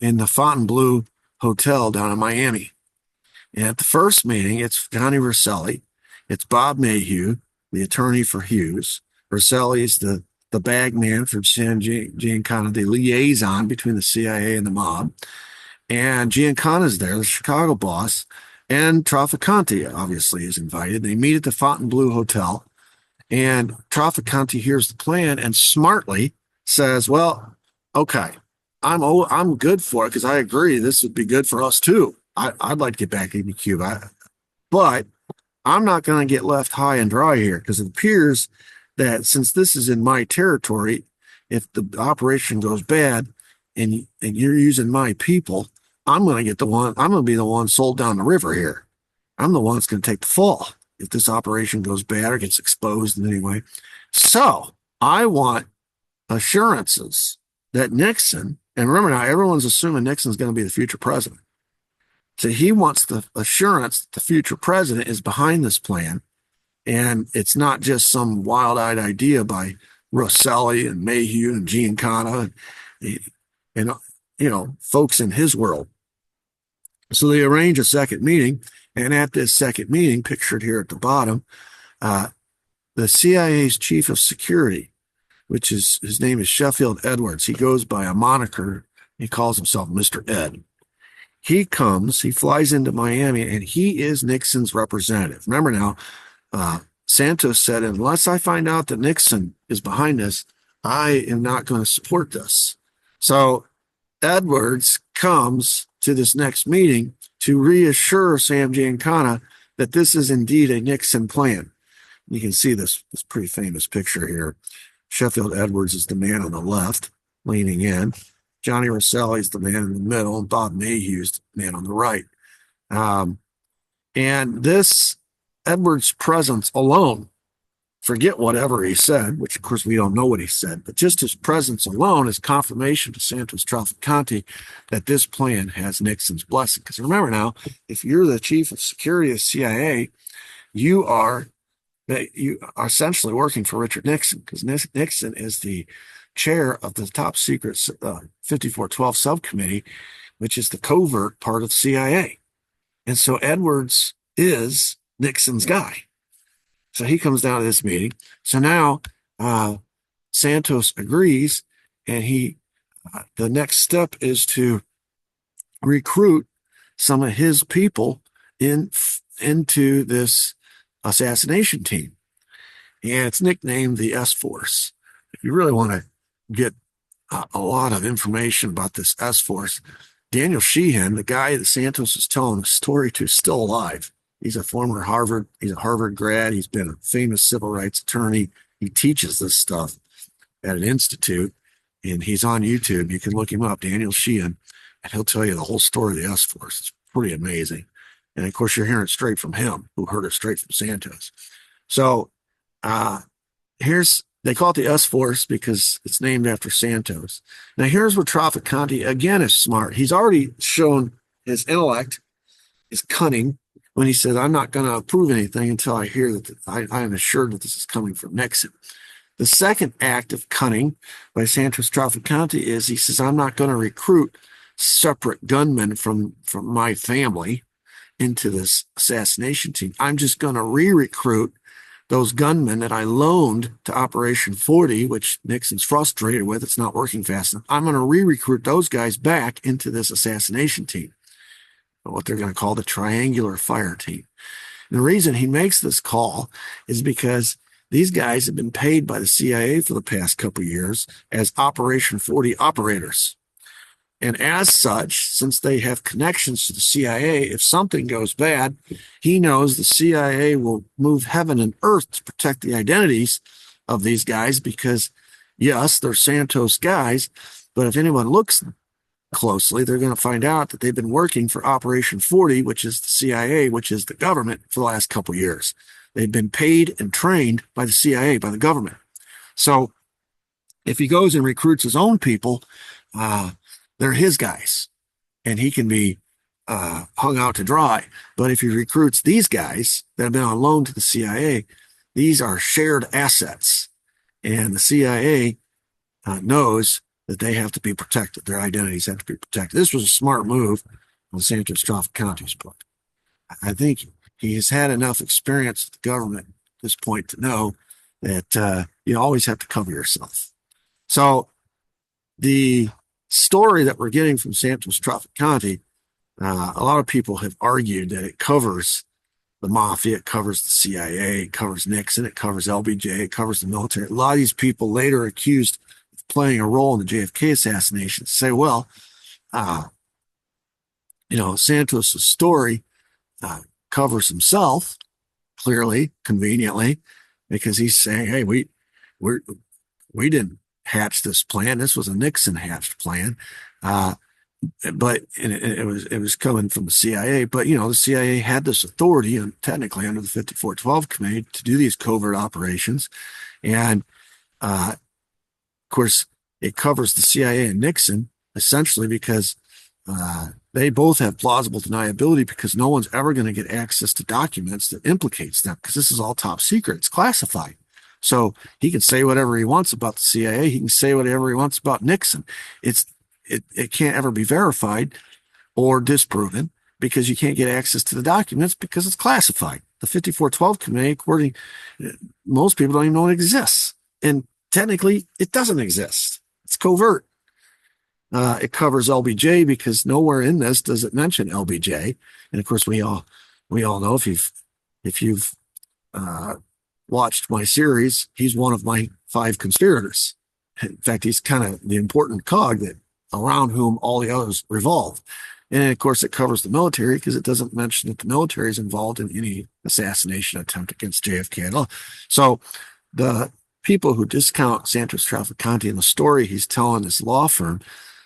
in the Fontainebleau Hotel down in Miami. And at the first meeting, it's Johnny Rosselli. It's Bob Mayhew, the attorney for Hughes. Rosselli is the bag man for Giancana, the liaison between the CIA and the mob. And Giancana's there, the Chicago boss. And Trafficante, obviously, is invited. They meet at the Fontainebleau Hotel. And Trafficante hears the plan and smartly says, well, okay, I'm good for it because I agree this would be good for us too. I'd like to get back into Cuba, but I'm not going to get left high and dry here because it appears that since this is in my territory, if the operation goes bad and you're using my people, I'm going to be the one sold down the river here. I'm the one that's going to take the fall if this operation goes bad or gets exposed in any way. So I want assurances that Nixon, and remember now, everyone's assuming Nixon's going to be the future president. So he wants the assurance that the future president is behind this plan. And it's not just some wild-eyed idea by Rosselli and Mayhew and Giancana and folks in his world. So they arrange a second meeting. And at this second meeting, pictured here at the bottom, the CIA's chief of security, which is, his name is Sheffield Edwards. He goes by a moniker. He calls himself Mr. Ed. He flies into Miami, and he is Nixon's representative. Remember now, Santos said, unless I find out that Nixon is behind this, I am not going to support this. So Edwards comes to this next meeting to reassure Sam Giancana that this is indeed a Nixon plan. You can see this pretty famous picture here. Sheffield Edwards is the man on the left, leaning in. Johnny Rosselli is the man in the middle, and Bob Mayhew is the man on the right. And this Edwards' presence alone, forget whatever he said, which of course we don't know what he said, but just his presence alone is confirmation to Santos Trafficante that this plan has Nixon's blessing. Because remember now, if you're the chief of security of CIA, you are essentially working for Richard Nixon, because Nixon is the chair of the top secret 5412 subcommittee, which is the covert part of CIA. And so Edwards is Nixon's guy. So he comes down to this meeting. So now Santos agrees, and the next step is to recruit some of his people into this assassination team. And it's nicknamed the S-Force. If you really want to get a lot of information about this S-Force, Daniel Sheehan, the guy that Santos is telling the story to, is still alive. He's a Harvard grad. He's been a famous civil rights attorney. He teaches this stuff at an institute, and he's on YouTube. You can look him up, Daniel Sheehan, and he'll tell you the whole story of the S-Force. It's pretty amazing. And of course, you're hearing it straight from him, who heard it straight from Santos. So they call it the S-Force because it's named after Santos. Now, here's where Trafficante, again, is smart. He's already shown his intellect, his cunning, when he said, I'm not going to approve anything until I hear that I am assured that this is coming from Nixon. The second act of cunning by Santos Trafficante is he says, I'm not going to recruit separate gunmen from my family into this assassination team. I'm just going to re-recruit those gunmen that I loaned to Operation 40, which Nixon's frustrated with. It's not working fast enough. I'm going to re-recruit those guys back into this assassination team. what they're going to call the triangular fire team. And the reason he makes this call is because these guys have been paid by the CIA for the past couple of years as Operation 40 operators. And as such, since they have connections to the CIA, if something goes bad, he knows the CIA will move heaven and earth to protect the identities of these guys because, yes, they're Santos guys, but if anyone looks closely, they're going to find out that they've been working for Operation 40, which is the CIA, which is the government, for the last couple of years. They've been paid and trained by the CIA, by the government. So if he goes and recruits his own people, they're his guys, and he can be hung out to dry. But if he recruits these guys that have been on loan to the CIA, these are shared assets, and the CIA knows that they have to be protected. Their identities have to be protected. This was a smart move on Santos Trafficante's part. I think he has had enough experience with the government at this point to know that you always have to cover yourself. So the story that we're getting from Santos Trafficante, a lot of people have argued that it covers the mafia, it covers the CIA, it covers Nixon, it covers LBJ, it covers the military. A lot of these people later accused of playing a role in the JFK assassination say, well, Santos' story covers himself clearly, conveniently, because he's saying, hey, we didn't hatch this plan. This was a Nixon hatched plan. But it was coming from the CIA. But, the CIA had this authority, and technically under the 5412 Committee, to do these covert operations. And, of course, it covers the CIA and Nixon, essentially because they both have plausible deniability because no one's ever going to get access to documents that implicates them because this is all top secret. It's classified. So he can say whatever he wants about the CIA. He can say whatever he wants about Nixon. It can't ever be verified or disproven because you can't get access to the documents because it's classified. The 5412 Committee, according most people, don't even know it exists. And technically, it doesn't exist. It's covert. It covers LBJ because nowhere in this does it mention LBJ. And of course, we all know if you've watched my series, he's one of my 5 conspirators. In fact, he's kind of the important cog that around whom all the others revolve. And of course, it covers the military because it doesn't mention that the military is involved in any assassination attempt against JFK at all. So the people who discount Santos Trafficante and the story he's telling this law firm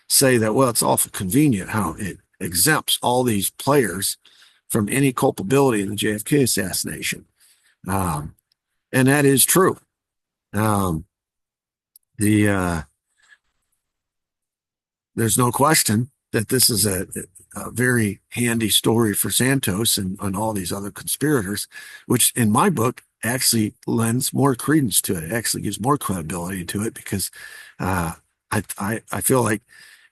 say that, well, it's awful convenient how it exempts all these players from any culpability in the JFK assassination. And that is true. There's no question that this is a very handy story for Santos and all these other conspirators, which in my book actually lends more credence to it. It actually gives more credibility to it because I feel like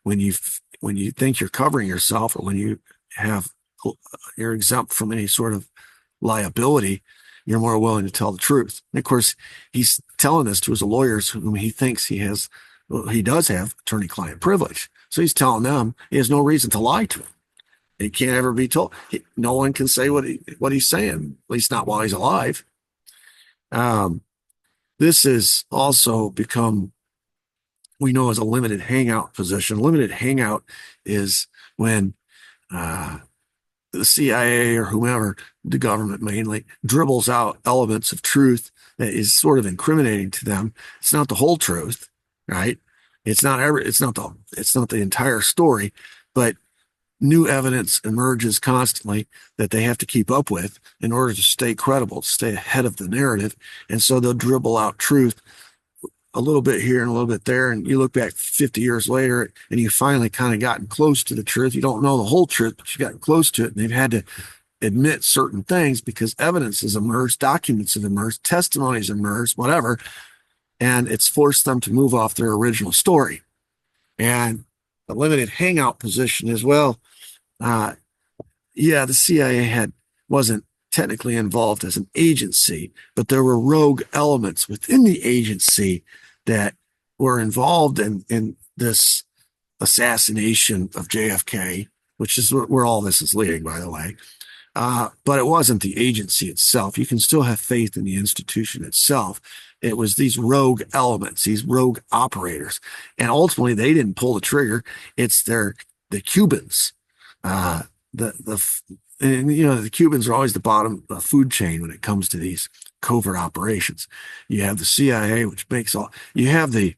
when you think you're covering yourself or when you're exempt from any sort of liability, you're more willing to tell the truth. And of course, he's telling this to his lawyers whom he thinks he does have attorney-client privilege. So he's telling them he has no reason to lie to them. He can't ever be told. No one can say what he's saying, at least not while he's alive. This has also become, we know, as a limited hangout position. Limited hangout is when the CIA or whomever, the government mainly, dribbles out elements of truth that is sort of incriminating to them. It's not the whole truth, right? It's not the entire story, but new evidence emerges constantly that they have to keep up with in order to stay credible, to stay ahead of the narrative. And so they'll dribble out truth a little bit here and a little bit there. And you look back 50 years later and you finally kind of gotten close to the truth. You don't know the whole truth, but you got close to it. And they've had to admit certain things because evidence has emerged, documents have emerged, testimonies emerged, whatever. And it's forced them to move off their original story. And the limited hangout position as well. The CIA wasn't technically involved as an agency, but there were rogue elements within the agency that were involved in this assassination of JFK which is where all this is leading, by the way. But it wasn't the agency itself. You can still have faith in the institution itself. It was these rogue elements, these rogue operators. And ultimately, they didn't pull the trigger. It's the Cubans. Uh, and the Cubans are always the bottom of the food chain when it comes to these covert operations. You have the CIA, which makes you have the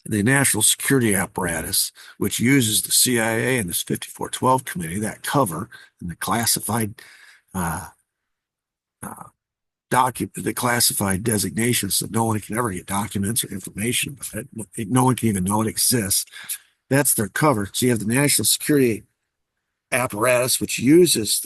national security apparatus, which uses the CIA and this 5412 committee, that cover and the classified uh, uh, the classified designations, so no one can ever get documents or information about it. No one can even know it exists. That's their cover. So you have the national security apparatus, which uses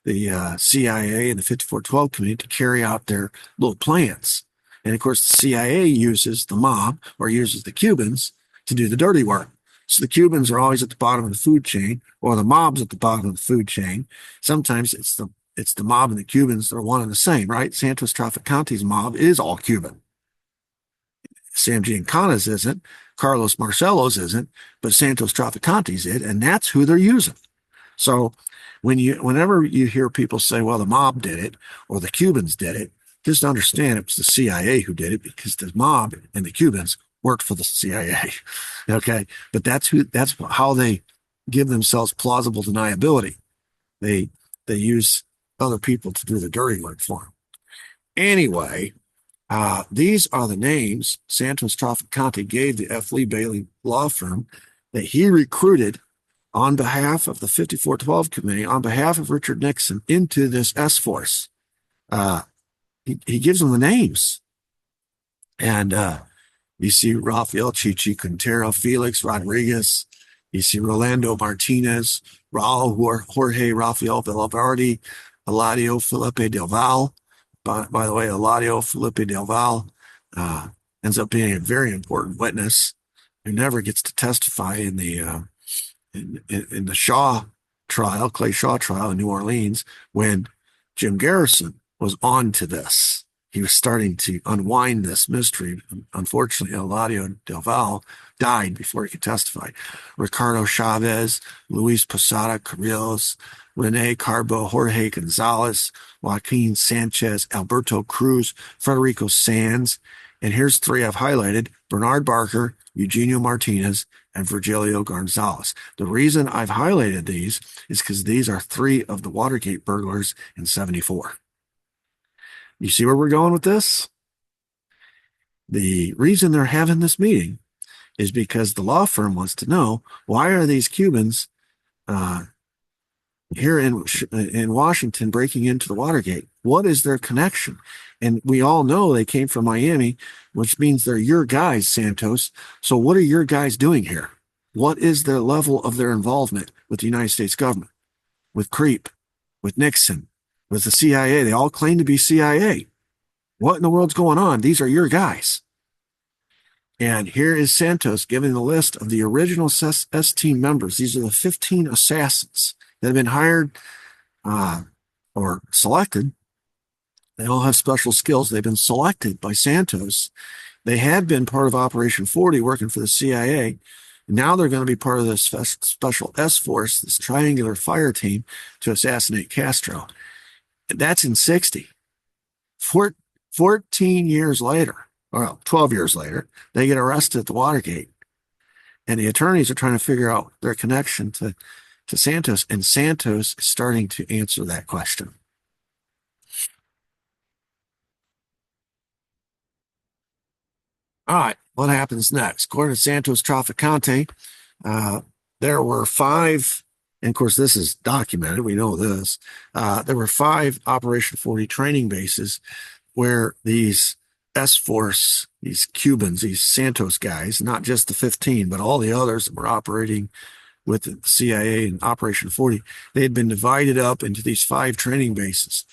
the CIA and the 5412 committee to carry out their little plans. And of course, the CIA uses the mob or uses the Cubans to do the dirty work. So the Cubans are always at the bottom of the food chain, or the mob's at the bottom of the food chain. Sometimes it's the mob and the Cubans that are one and the same, right? Santos Traficante's mob is all Cuban. Sam Giancana's isn't, Carlos Marcello's isn't, but Santos Traficante's it, and that's who they're using. So whenever you hear people say, well, the mob did it or the Cubans did it, just understand it was the CIA who did it, because the mob and the Cubans worked for the CIA. Okay. But that's how they give themselves plausible deniability. They use other people to do the dirty work for them. Anyway, these are the names Santos Traficante gave the F. Lee Bailey law firm that he recruited on behalf of the 5412 committee, on behalf of Richard Nixon, into this S-Force. He gives them the names. And you see Rafael Chichi Quintero, Felix Rodriguez. You see Rolando Martinez, Raul Jorge Rafael Velarde, Eladio Felipe Del Val. By the way, Eladio Felipe Del Val ends up being a very important witness who never gets to testify in the Shaw trial, Clay Shaw trial in New Orleans, when Jim Garrison was on to this. He was starting to unwind this mystery. Unfortunately, Eladio Del Val died before he could testify. Ricardo Chavez, Luis Posada Carriles, Rene Carbo, Jorge Gonzalez, Joaquin Sanchez, Alberto Cruz, Federico Sanz, and here's three I've highlighted: Bernard Barker, Eugenio Martinez, and Virgilio Gonzalez. The reason I've highlighted these is because these are three of the Watergate burglars in '74. You see where we're going with this? The reason they're having this meeting is because the law firm wants to know, why are these Cubans here in Washington breaking into the Watergate? What is their connection? And we all know they came from Miami, which means they're your guys, Santos. So what are your guys doing here? What is the level of their involvement with the United States government, with CREEP, with Nixon, with the CIA? They all claim to be CIA. What in the world's going on? These are your guys. And here is Santos giving the list of the original S team members. These are the 15 assassins that have been hired or selected. They all have special skills. They've been selected by Santos. They had been part of Operation 40, working for the CIA. Now they're going to be part of this special S-Force, this triangular fire team, to assassinate Castro. That's in '60. 14 years later, or 12 years later, they get arrested at the Watergate. And the attorneys are trying to figure out their connection to Santos, and Santos is starting to answer that question. All right, what happens next? According to Santos Traficante, there were five, and of course this is documented, we know this, there were five Operation 40 training bases where these S-Force, these Cubans, these Santos guys, not just the 15, but all the others that were operating with the CIA in Operation 40, they had been divided up into these five training bases.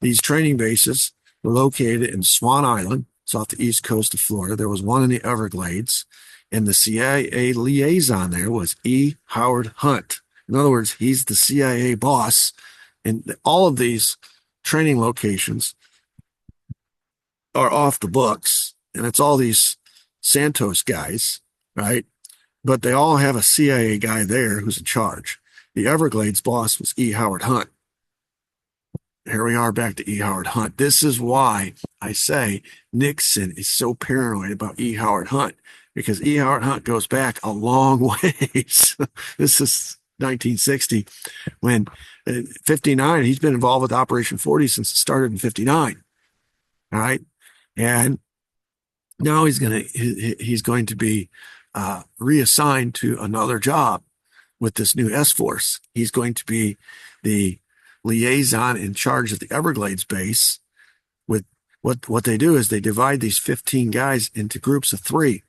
These training bases were located in Swan Island. It's off the east coast of Florida. There was one in the Everglades, and the CIA liaison there was E. Howard Hunt. In other words, he's the CIA boss. And all of these training locations are off the books, and it's all these Santos guys, right? But they all have a CIA guy there who's in charge. The Everglades boss was E. Howard Hunt. Here we are back to E. Howard Hunt. This is why I say Nixon is so paranoid about E. Howard Hunt, because E. Howard Hunt goes back a long ways. This is 1960 when 59, he's been involved with Operation 40 since it started in 59. All right. And now he's going to be reassigned to another job with this new S Force. He's going to be the liaison in charge of the Everglades base. With what they do is they divide these 15 guys into groups of 3,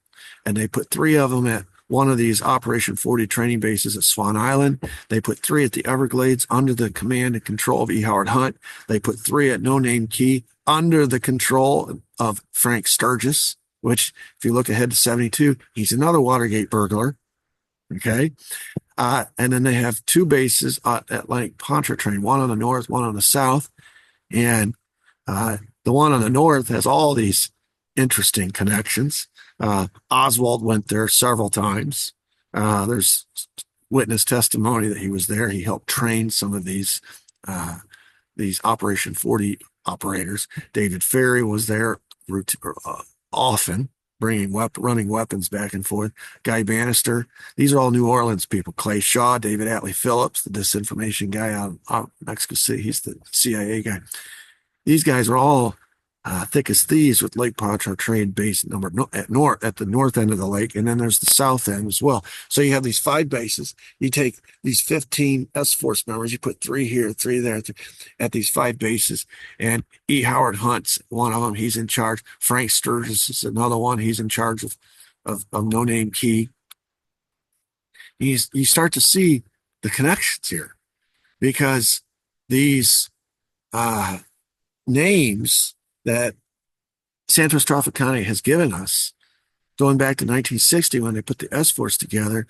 and they put 3 of them at one of these Operation 40 training bases at Swan Island. They put 3 at the Everglades under the command and control of E. Howard Hunt. They put 3 at No Name Key under the control of Frank Sturgis, which, if you look ahead to 72, he's another Watergate burglar. Okay. And then they have 2 bases at Lake Pontchartrain, one on the north, one on the south. And the one on the north has all these interesting connections. Oswald went there several times. There's witness testimony that he was there. He helped train some of these Operation 40 operators. David Ferry was there often, running weapons back and forth. Guy Bannister. These are all New Orleans people. Clay Shaw, David Atlee Phillips, the disinformation guy out of Mexico City. He's the CIA guy. These guys are all thick as thieves with Lake Pontchartrain base at the north end of the lake, and then there's the south end as well. So you have these 5 bases. You take these 15 S Force members, you put 3 here, 3 there, at these 5 bases, and E. Howard Hunt's one of them. He's in charge. Frank Sturgis is another one. He's in charge of No Name Key. You start to see the connections here, because these names that Santos Traficante has given us, going back to 1960 when they put the S Force together,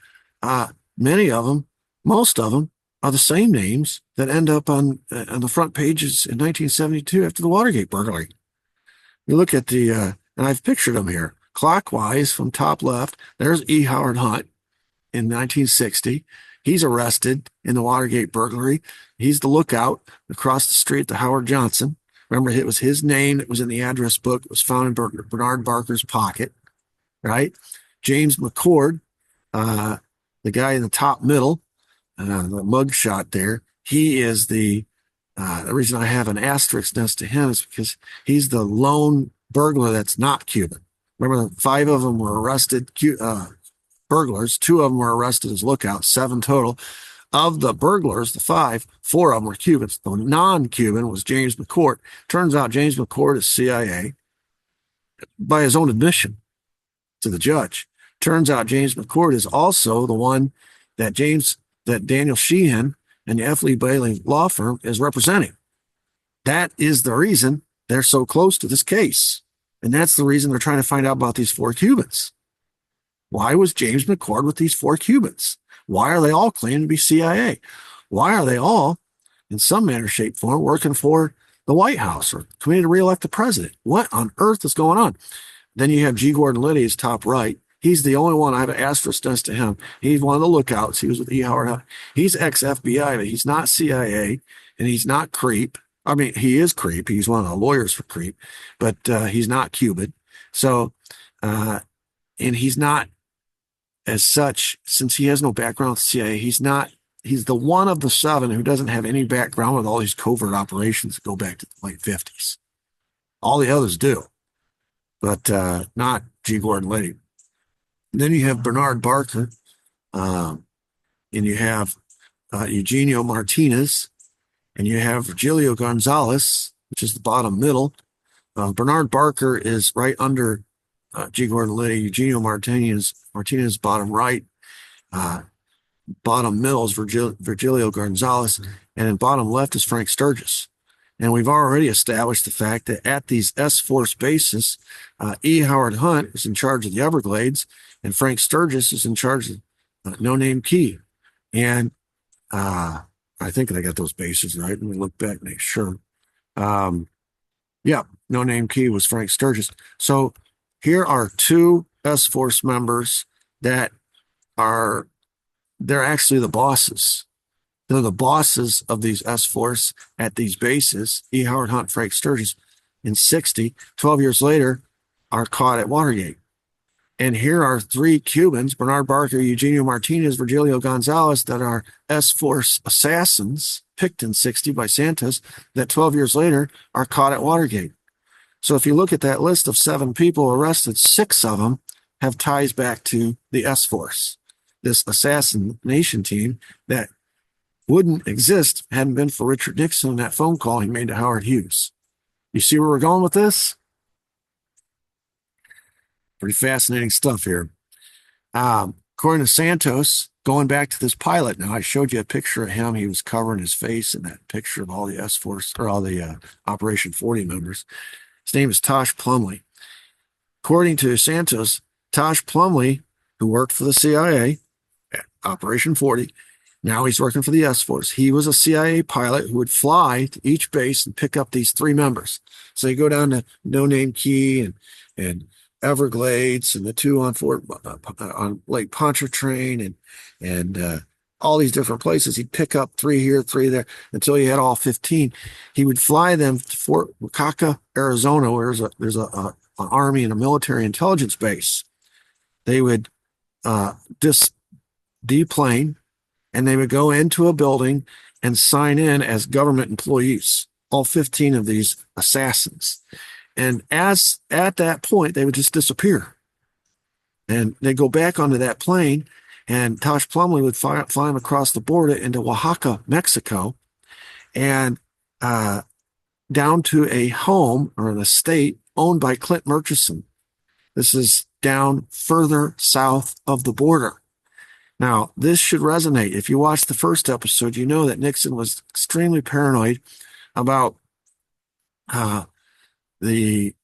many of them, most of them, are the same names that end up on the front pages in 1972 after the Watergate burglary. You look at and I've pictured them here, clockwise from top left. There's E. Howard Hunt in 1960. He's arrested in the Watergate burglary. He's the lookout across the street to Howard Johnson. Remember, it was his name that was in the address book. It was found in Bernard Barker's pocket, right? James McCord, the guy in the top middle, the mug shot there, he is the reason I have an asterisk next to him is because he's the lone burglar that's not Cuban. Remember, 5 of them were arrested, burglars. 2 of them were arrested as lookouts, 7 total. Of the burglars, the 5, 4 of them were Cubans. The non-Cuban was James McCord. Turns out James McCord is CIA by his own admission to the judge. Turns out James McCord is also the one that Daniel Sheehan and the F. Lee Bailey law firm is representing. That is the reason they're so close to this case. And that's the reason they're trying to find out about these 4 Cubans. Why was James McCord with these 4 Cubans? Why are they all claiming to be CIA? Why are they all, in some manner, shape, form, working for the White House or committed to reelect the president? What on earth is going on? Then you have G. Gordon Liddy, is top right. He's the only one I have an asterisk next to him. He's one of the lookouts. He was with E. Howard Hunt. He's ex-FBI, but he's not CIA, and he's not creep. I mean, he is creep. He's one of the lawyers for creep, but he's not Cuban. So, and he's not, as such, since he has no background with the CIA, he's the one of the 7 who doesn't have any background with all these covert operations that go back to the late 50s. All the others do, but not G. Gordon Liddy. Then you have Bernard Barker, and you have Eugenio Martinez, and you have Virgilio Gonzalez, which is the bottom middle. Bernard Barker is right under G. Gordon Liddy. Eugenio Martinez bottom right. Bottom middle is Virgilio Gonzalez, and in bottom left is Frank Sturgis. And we've already established the fact that at these S-Force bases, E. Howard Hunt is in charge of the Everglades, and Frank Sturgis is in charge of No Name Key. And I think I got those bases right. Let me look back and make sure. Yeah, No Name Key was Frank Sturgis. So here are 2 S-Force members that they're actually the bosses They're the bosses of these S-Force at these bases, E. Howard Hunt, Frank Sturgis, in 60, 12 years later, are caught at Watergate. And here are three Cubans, Bernard Barker, Eugenio Martinez, Virgilio Gonzalez, that are S-Force assassins, picked in 60 by Santos, that 12 years later are caught at Watergate. So if you look at that list of 7 people arrested, 6 of them have ties back to the S-Force, this assassination team that wouldn't exist hadn't been for Richard Nixon and that phone call he made to Howard Hughes. You see where we're going with this? Pretty fascinating stuff here. According to Santos, going back to this pilot, now I showed you a picture of him. He was covering his face in that picture of all the S-Force or all the Operation 40 members. His name is Tosh Plumley. According to Santos, Tosh Plumley, who worked for the CIA at Operation 40, now he's working for the S-Force. He was a CIA pilot who would fly to each base and pick up these 3 members. So you go down to No Name Key and Everglades and the 2 on Lake Pontchartrain and all these different places. He'd pick up 3 here, 3 there until he had all 15. He would fly them to Fort Wakaka, Arizona, where there's an army and a military intelligence base. They would deplane, and they would go into a building and sign in as government employees, all 15 of these assassins. And at that point, they would just disappear. And they'd go back onto that plane, and Tosh Plumley would fly them across the border into Oaxaca, Mexico, and down to a home or an estate owned by Clint Murchison. This is down further south of the border. Now, this should resonate. If you watched the first episode, you know that Nixon was extremely paranoid about the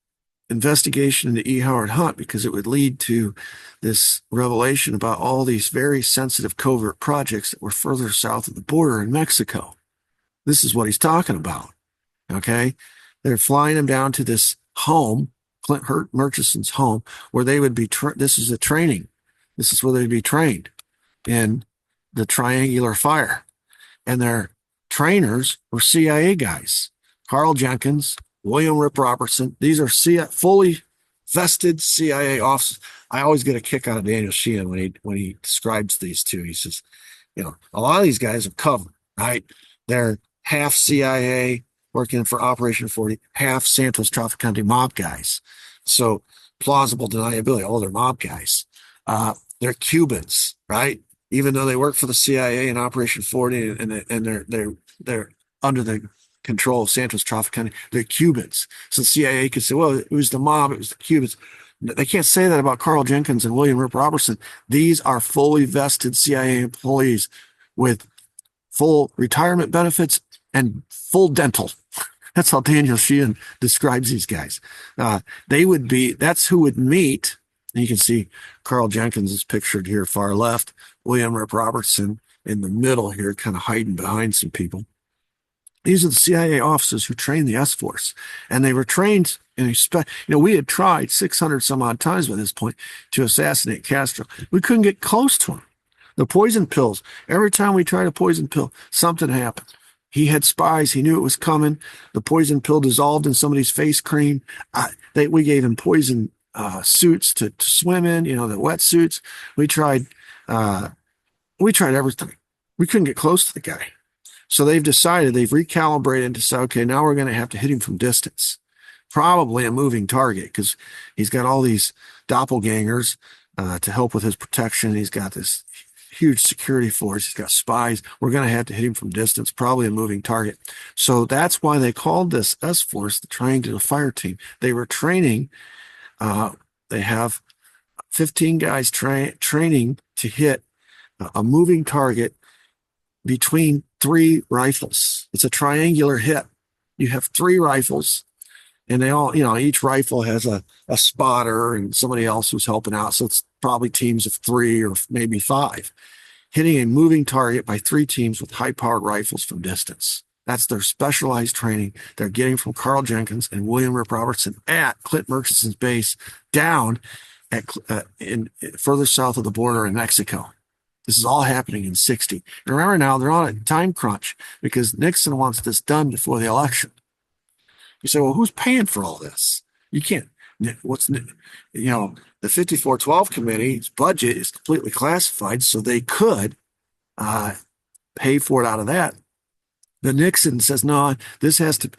investigation into E. Howard Hunt, because it would lead to this revelation about all these very sensitive covert projects that were further south of the border in Mexico. This is what he's talking about. Okay? They're flying him down to this home, Clint Murchison's home, where they would be, this is a training. This is where they'd be trained in the triangular fire. And their trainers were CIA guys. Carl Jenkins, William Rip Robertson. These are fully vested CIA officers. I always get a kick out of Daniel Sheehan when he describes these two. He says, a lot of these guys are covered, right? They're half CIA working for Operation 40, half Santos Trafficante mob guys. So plausible deniability. Oh, they're mob guys. They're Cubans, right? Even though they work for the CIA in Operation 40 and they're under the control of Santos Trafficante, they're Cubans. So the CIA could say, well, it was the mob, it was the Cubans. They can't say that about Carl Jenkins and William Rip Robertson. These are fully vested CIA employees with full retirement benefits and full dental. That's how Daniel Sheehan describes these guys. That's who would meet. And you can see Carl Jenkins is pictured here far left, William Rip Robertson in the middle here, kind of hiding behind some people. These are the CIA officers who trained the S-Force, and they were trained in we had tried 600 some odd times by this point to assassinate Castro. We couldn't get close to him. The poison pills, every time we tried a poison pill, something happened. He had spies. He knew it was coming. The poison pill dissolved in somebody's face cream. We gave him poison suits to swim in, the wetsuits. We tried everything. We couldn't get close to the guy. So they've recalibrated to say, okay, now we're going to have to hit him from distance. Probably a moving target, because he's got all these doppelgangers to help with his protection. He's got this huge security force. He's got spies. We're going to have to hit him from distance, probably a moving target. So that's why they called this S-Force the Triangular Fire Team. They were training. They have 15 guys training to hit a moving target between 3 rifles. It's a triangular hit. You have 3 rifles, and they all, each rifle has a spotter and somebody else who's helping out. So it's probably teams of 3 or maybe 5, hitting a moving target by 3 teams with high-powered rifles from distance. That's their specialized training they're getting from Carl Jenkins and William Rip Robertson at Clint Murchison's base down in further south of the border in Mexico. This is all happening in 60. And remember now, they're on a time crunch because Nixon wants this done before the election. You say, well, who's paying for all this? You can't. What's, the 5412 committee's budget is completely classified, so they could pay for it out of that. But Nixon says, no, this has to,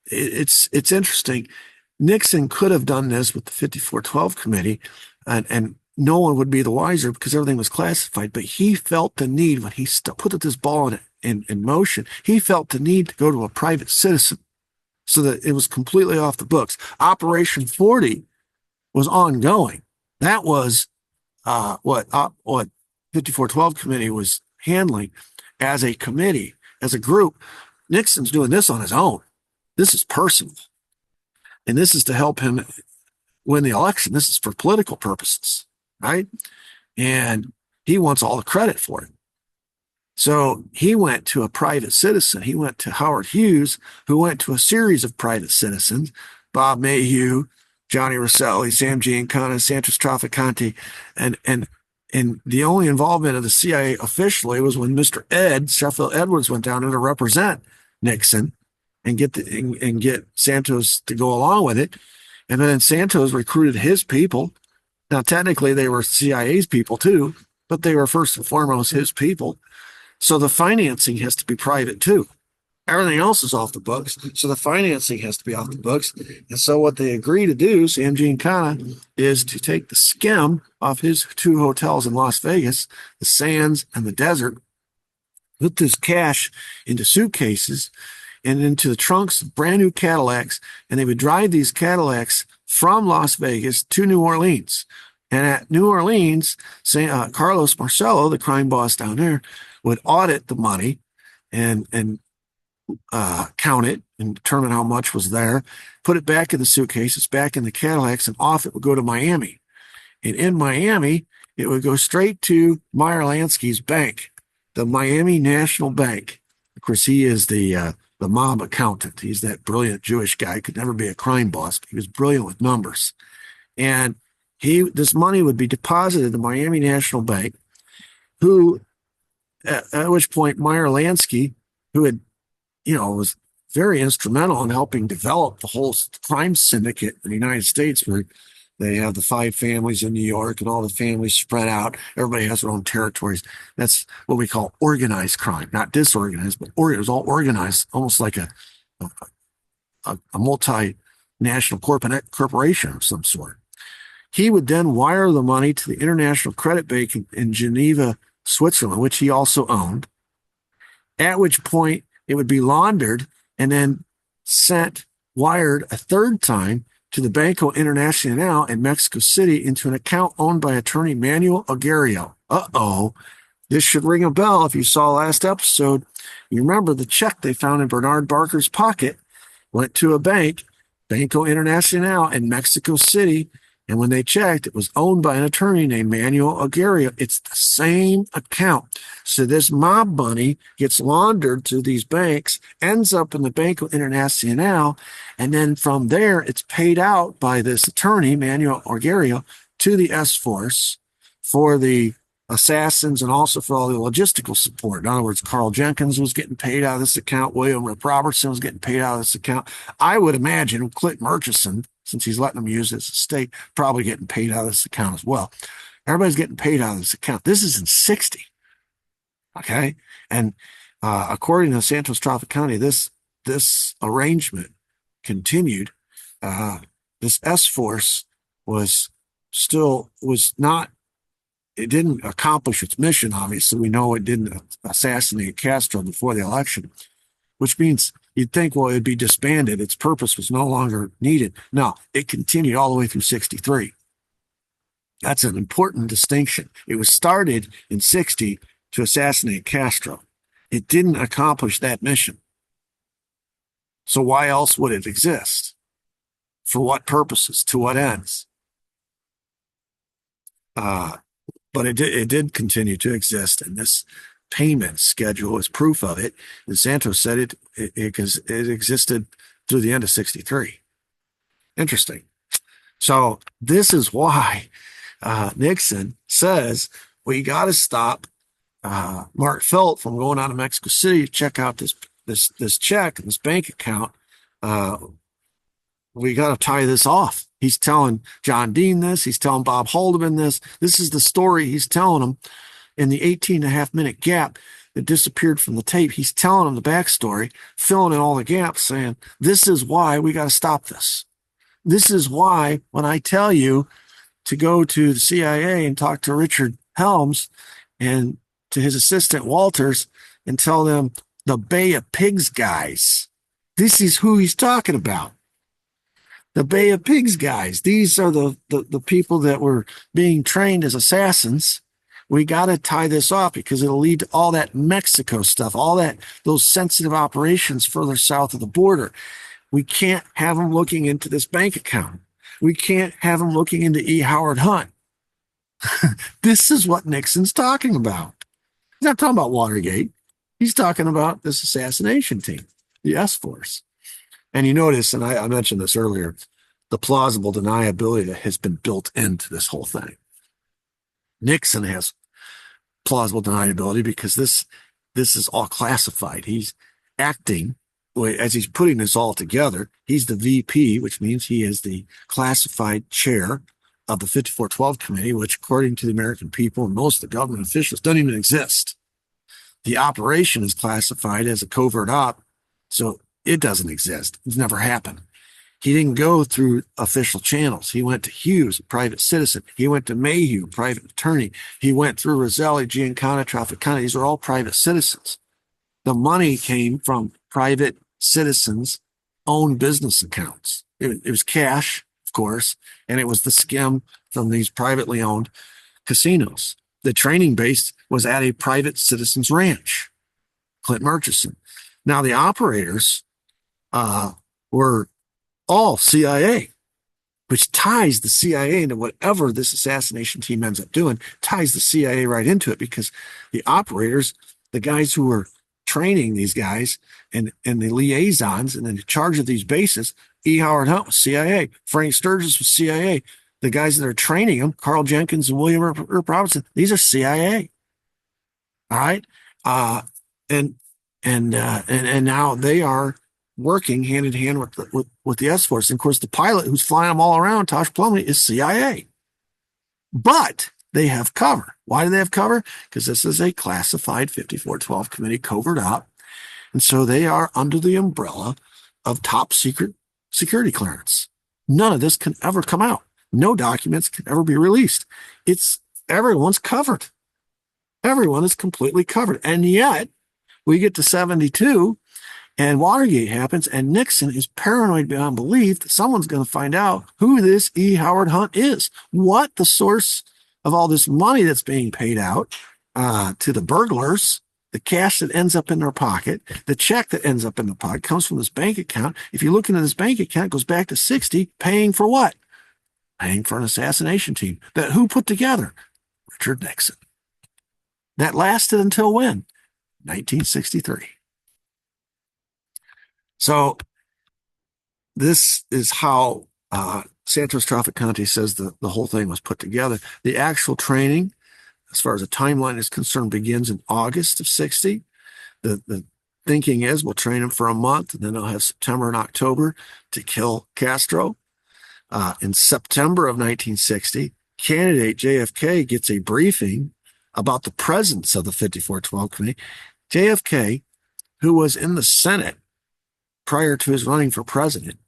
it's interesting. Nixon could have done this with the 5412 committee, and no one would be the wiser because everything was classified. But he felt the need when he put this ball in motion. He felt the need to go to a private citizen so that it was completely off the books. Operation 40 was ongoing. That was what 5412 committee was handling as a committee, as a group. Nixon's doing this on his own. This is personal. And this is to help him win the election. This is for political purposes, right? And he wants all the credit for it. So he went to a private citizen. He went to Howard Hughes, who went to a series of private citizens, Bob Mayhew, Johnny Rosselli, Sam Giancana, Santos Trafficante, and the only involvement of the CIA officially was when Mr. Sheffield Edwards went down there to represent Nixon and get Santos to go along with it. And then Santos recruited his people. Now, technically, they were CIA's people too, but they were first and foremost his people. So the financing has to be private too. Everything else is off the books, so the financing has to be off the books. And so what they agree to do, Sam Giancana, is to take the skim off his two hotels in Las Vegas, the Sands and the Desert, put this cash into suitcases and into the trunks of brand new Cadillacs, and they would drive these Cadillacs from Las Vegas to New Orleans. And at New Orleans, Carlos Marcello, the crime boss down there, would audit the money and count it and determine how much was there, put it back in the suitcases, back in the Cadillacs, and off it would go to Miami. And in Miami, it would go straight to Meyer Lansky's bank, the Miami National Bank. Of course, he is the mob accountant. He's that brilliant Jewish guy, could never be a crime boss, but he was brilliant with numbers. And this money would be deposited in the Miami National Bank, at which point Meyer Lansky, who had, was very instrumental in helping develop the whole crime syndicate in the United States, where they have the 5 families in New York and all the families spread out. Everybody has their own territories. That's what we call organized crime, not disorganized, but it was all organized, almost like a multinational corporation of some sort. He would then wire the money to the International Credit Bank in Geneva, Switzerland, which he also owned, at which point it would be laundered and then wired a third time to the Banco Internacional in Mexico City into an account owned by attorney Manuel Aguirre. This should ring a bell. If you saw last episode, you remember the check they found in Bernard Barker's pocket went to a bank, Banco Internacional in Mexico City. And when they checked, it was owned by an attorney named Manuel Aguirre. It's the same account. So this mob money gets laundered to these banks, ends up in the Banco Internacional, and then from there, it's paid out by this attorney, Manuel Aguirre, to the S-Force for the assassins and also for all the logistical support. In other words, Carl Jenkins was getting paid out of this account. William Rip Robertson was getting paid out of this account. I would imagine Clint Murchison, since he's letting them use his estate, probably getting paid out of this account as well. Everybody's getting paid out of this account. This is in 60. Okay. And according to Santos Trafficante, this arrangement continued. This S-Force it didn't accomplish its mission, obviously. We know it didn't assassinate Castro before the election, which means you'd think, well, it'd be disbanded. Its purpose was no longer needed. No, it continued all the way through 63. That's an important distinction. It was started in 60 to assassinate Castro. It didn't accomplish that mission. So why else would it exist? For what purposes? To what ends? But it did continue to exist, and this payment schedule is proof of it. And Santos said it existed through the end of 63. Interesting. So this is why Nixon says, We got to stop Mark Felt from going out of Mexico City to check out this check, this bank account. We got to tie this off. He's telling John Dean this. He's telling Bob Haldeman this. This is the story he's telling them in the 18.5-minute gap that disappeared from the tape. He's telling them the backstory, filling in all the gaps, saying, this is why we got to stop this. This is why when I tell you to go to the CIA and talk to Richard Helms and to his assistant Walters and tell them the Bay of Pigs guys, this is who he's talking about. The Bay of Pigs guys. These are the people that were being trained as assassins. We got to tie this off because it'll lead to all that Mexico stuff, those sensitive operations further south of the border. We can't have them looking into this bank account. We can't have them looking into E. Howard Hunt. This is what Nixon's talking about. He's not talking about Watergate. He's talking about this assassination team, the S-Force. And you notice, and I mentioned this earlier, the plausible deniability that has been built into this whole thing. Nixon has plausible deniability because this is all classified. He's acting, as he's putting this all together, he's the VP, which means he is the classified chair of the 5412 committee, which according to the American people and most of the government officials don't even exist. The operation is classified as a covert op, so it doesn't exist. It's never happened. He didn't go through official channels. He went to Hughes, a private citizen. He went to Mayhew, private attorney. He went through Roselli, Giancana, Trafficana. These are all private citizens. The money came from private citizens' own business accounts. It was cash, of course, and it was the skim from these privately owned casinos. The training base was at a private citizen's ranch, Clint Murchison. Now, the operators were all CIA, which ties the CIA into whatever this assassination team ends up doing, ties the CIA right into it because the operators, the guys who were training these guys and the liaisons and in charge of these bases, E. Howard Hunt was CIA, Frank Sturgis was CIA. The guys that are training them, Carl Jenkins and William Earp Robinson, these are CIA. All right. And now they are working hand in hand with the S-Force. And of course, the pilot who's flying them all around, Tosh Plumlee, is CIA. But they have cover. Why do they have cover? Because this is a classified 5412 committee covert op. And so they are under the umbrella of top secret security clearance. None of this can ever come out. No documents can ever be released. Everyone's covered. Everyone is completely covered. And yet we get to 72 and Watergate happens and Nixon is paranoid beyond belief that someone's going to find out who this E. Howard Hunt is, what the source of all this money that's being paid out to the burglars, the cash that ends up in their pocket, the check that ends up in the pocket comes from this bank account. If you look into this bank account, it goes back to 60, paying for what? Paying for an assassination team that who put together? Richard Nixon. That lasted until when? 1963. So this is how Santos Trafficante says the whole thing was put together. The actual training, as far as the timeline is concerned, begins in August of 60. The thinking is we'll train him for a month, and then they'll have September and October to kill Castro. In September of 1960, candidate JFK gets a briefing about the presence of the 5412 committee. JFK, who was in the Senate prior to his running for president,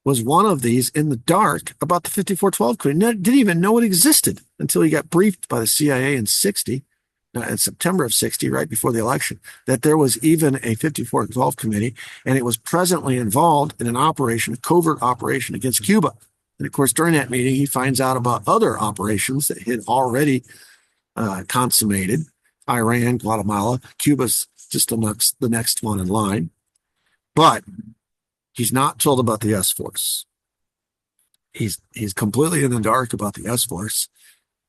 was one of these in the dark about the 5412 committee. Didn't even know it existed until he got briefed by the CIA in September of 60, right before the election, that there was even a 5412 committee, and it was presently involved in a covert operation against Cuba. And of course, during that meeting, he finds out about other operations that had already consummated. Iran, Guatemala, Cuba's just the next one in line. But he's not told about the S-Force. He's completely in the dark about the S-Force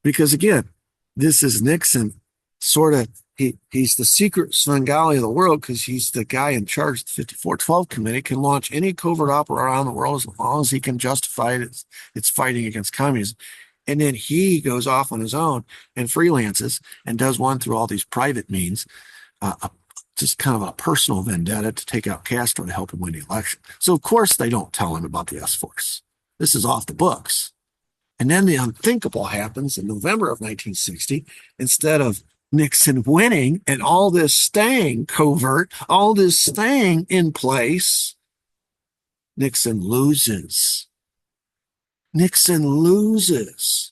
because, again, this is Nixon sort of, he's the secret Svengali of the world because he's the guy in charge of the 5412 committee, can launch any covert opera around the world as long as he can justify it's fighting against communism. And then he goes off on his own and freelances and does one through all these private means, just kind of a personal vendetta to take out Castro to help him win the election. So, of course, they don't tell him about the S Force. This is off the books. And then the unthinkable happens in November of 1960. Instead of Nixon winning and all this staying covert, all this staying in place, Nixon loses. Nixon loses.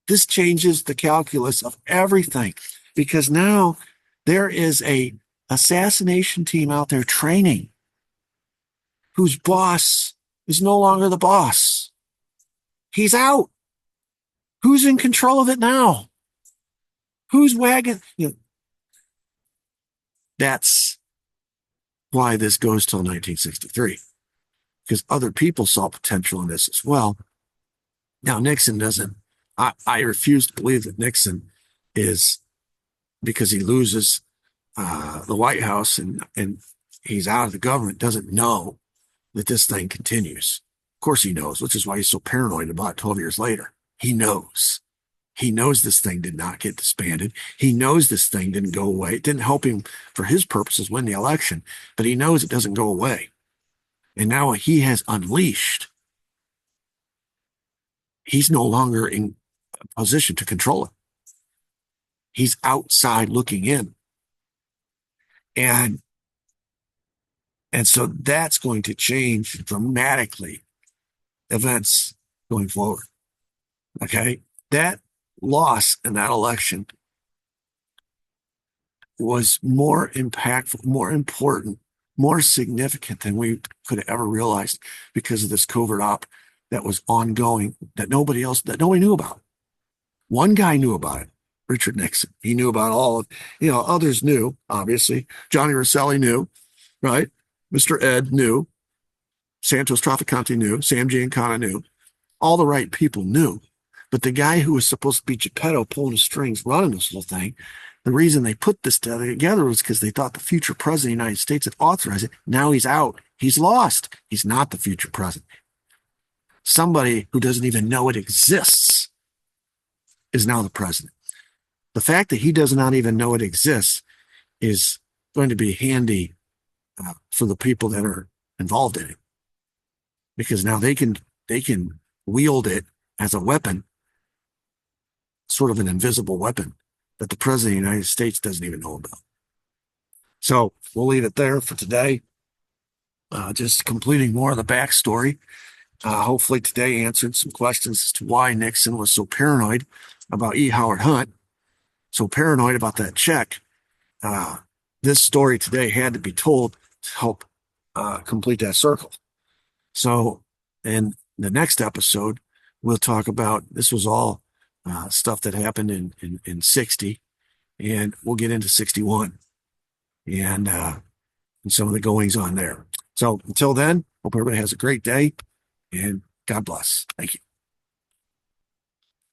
This changes the calculus of everything because now there is a assassination team out there training whose boss is no longer the boss. He's out. Who's in control of it now? Who's wagging? That's why this goes till 1963, because other people saw potential in this as well. Now, Nixon doesn't. I refuse to believe that Nixon is, because he loses the White House and he's out of the government, doesn't know that this thing continues. Of course he knows, which is why he's so paranoid about it 12 years later. He knows. He knows this thing did not get disbanded. He knows this thing didn't go away. It didn't help him for his purposes win the election, but he knows it doesn't go away. And now he has unleashed. He's no longer in a position to control it. He's outside looking in. And so that's going to change dramatically events going forward. Okay? That loss in that election was more impactful, more important, more significant than we could have ever realized because of this covert op that was ongoing that nobody knew about. One guy knew about it, Richard Nixon. He knew about all of, others knew, obviously. Johnny Rosselli knew, right? Mr. Ed knew. Santos Trafficante knew. Sam Giancana knew. All the right people knew. But the guy who was supposed to be Geppetto pulling the strings, running this whole thing, the reason they put this together was because they thought the future president of the United States had authorized it. Now he's out. He's lost. He's not the future president. Somebody who doesn't even know it exists is now the president. The fact that he does not even know it exists is going to be handy for the people that are involved in it, because now they can wield it as a weapon, sort of an invisible weapon that the president of the United States doesn't even know about. So we'll leave it there for today. Just completing more of the backstory. Hopefully today answered some questions as to why Nixon was so paranoid about E. Howard Hunt, so paranoid about that check. This story today had to be told to help complete that circle. So in the next episode, we'll talk about, this was all stuff that happened in 60, and we'll get into 61 and some of the goings on there. So until then, hope everybody has a great day, and God bless. Thank you.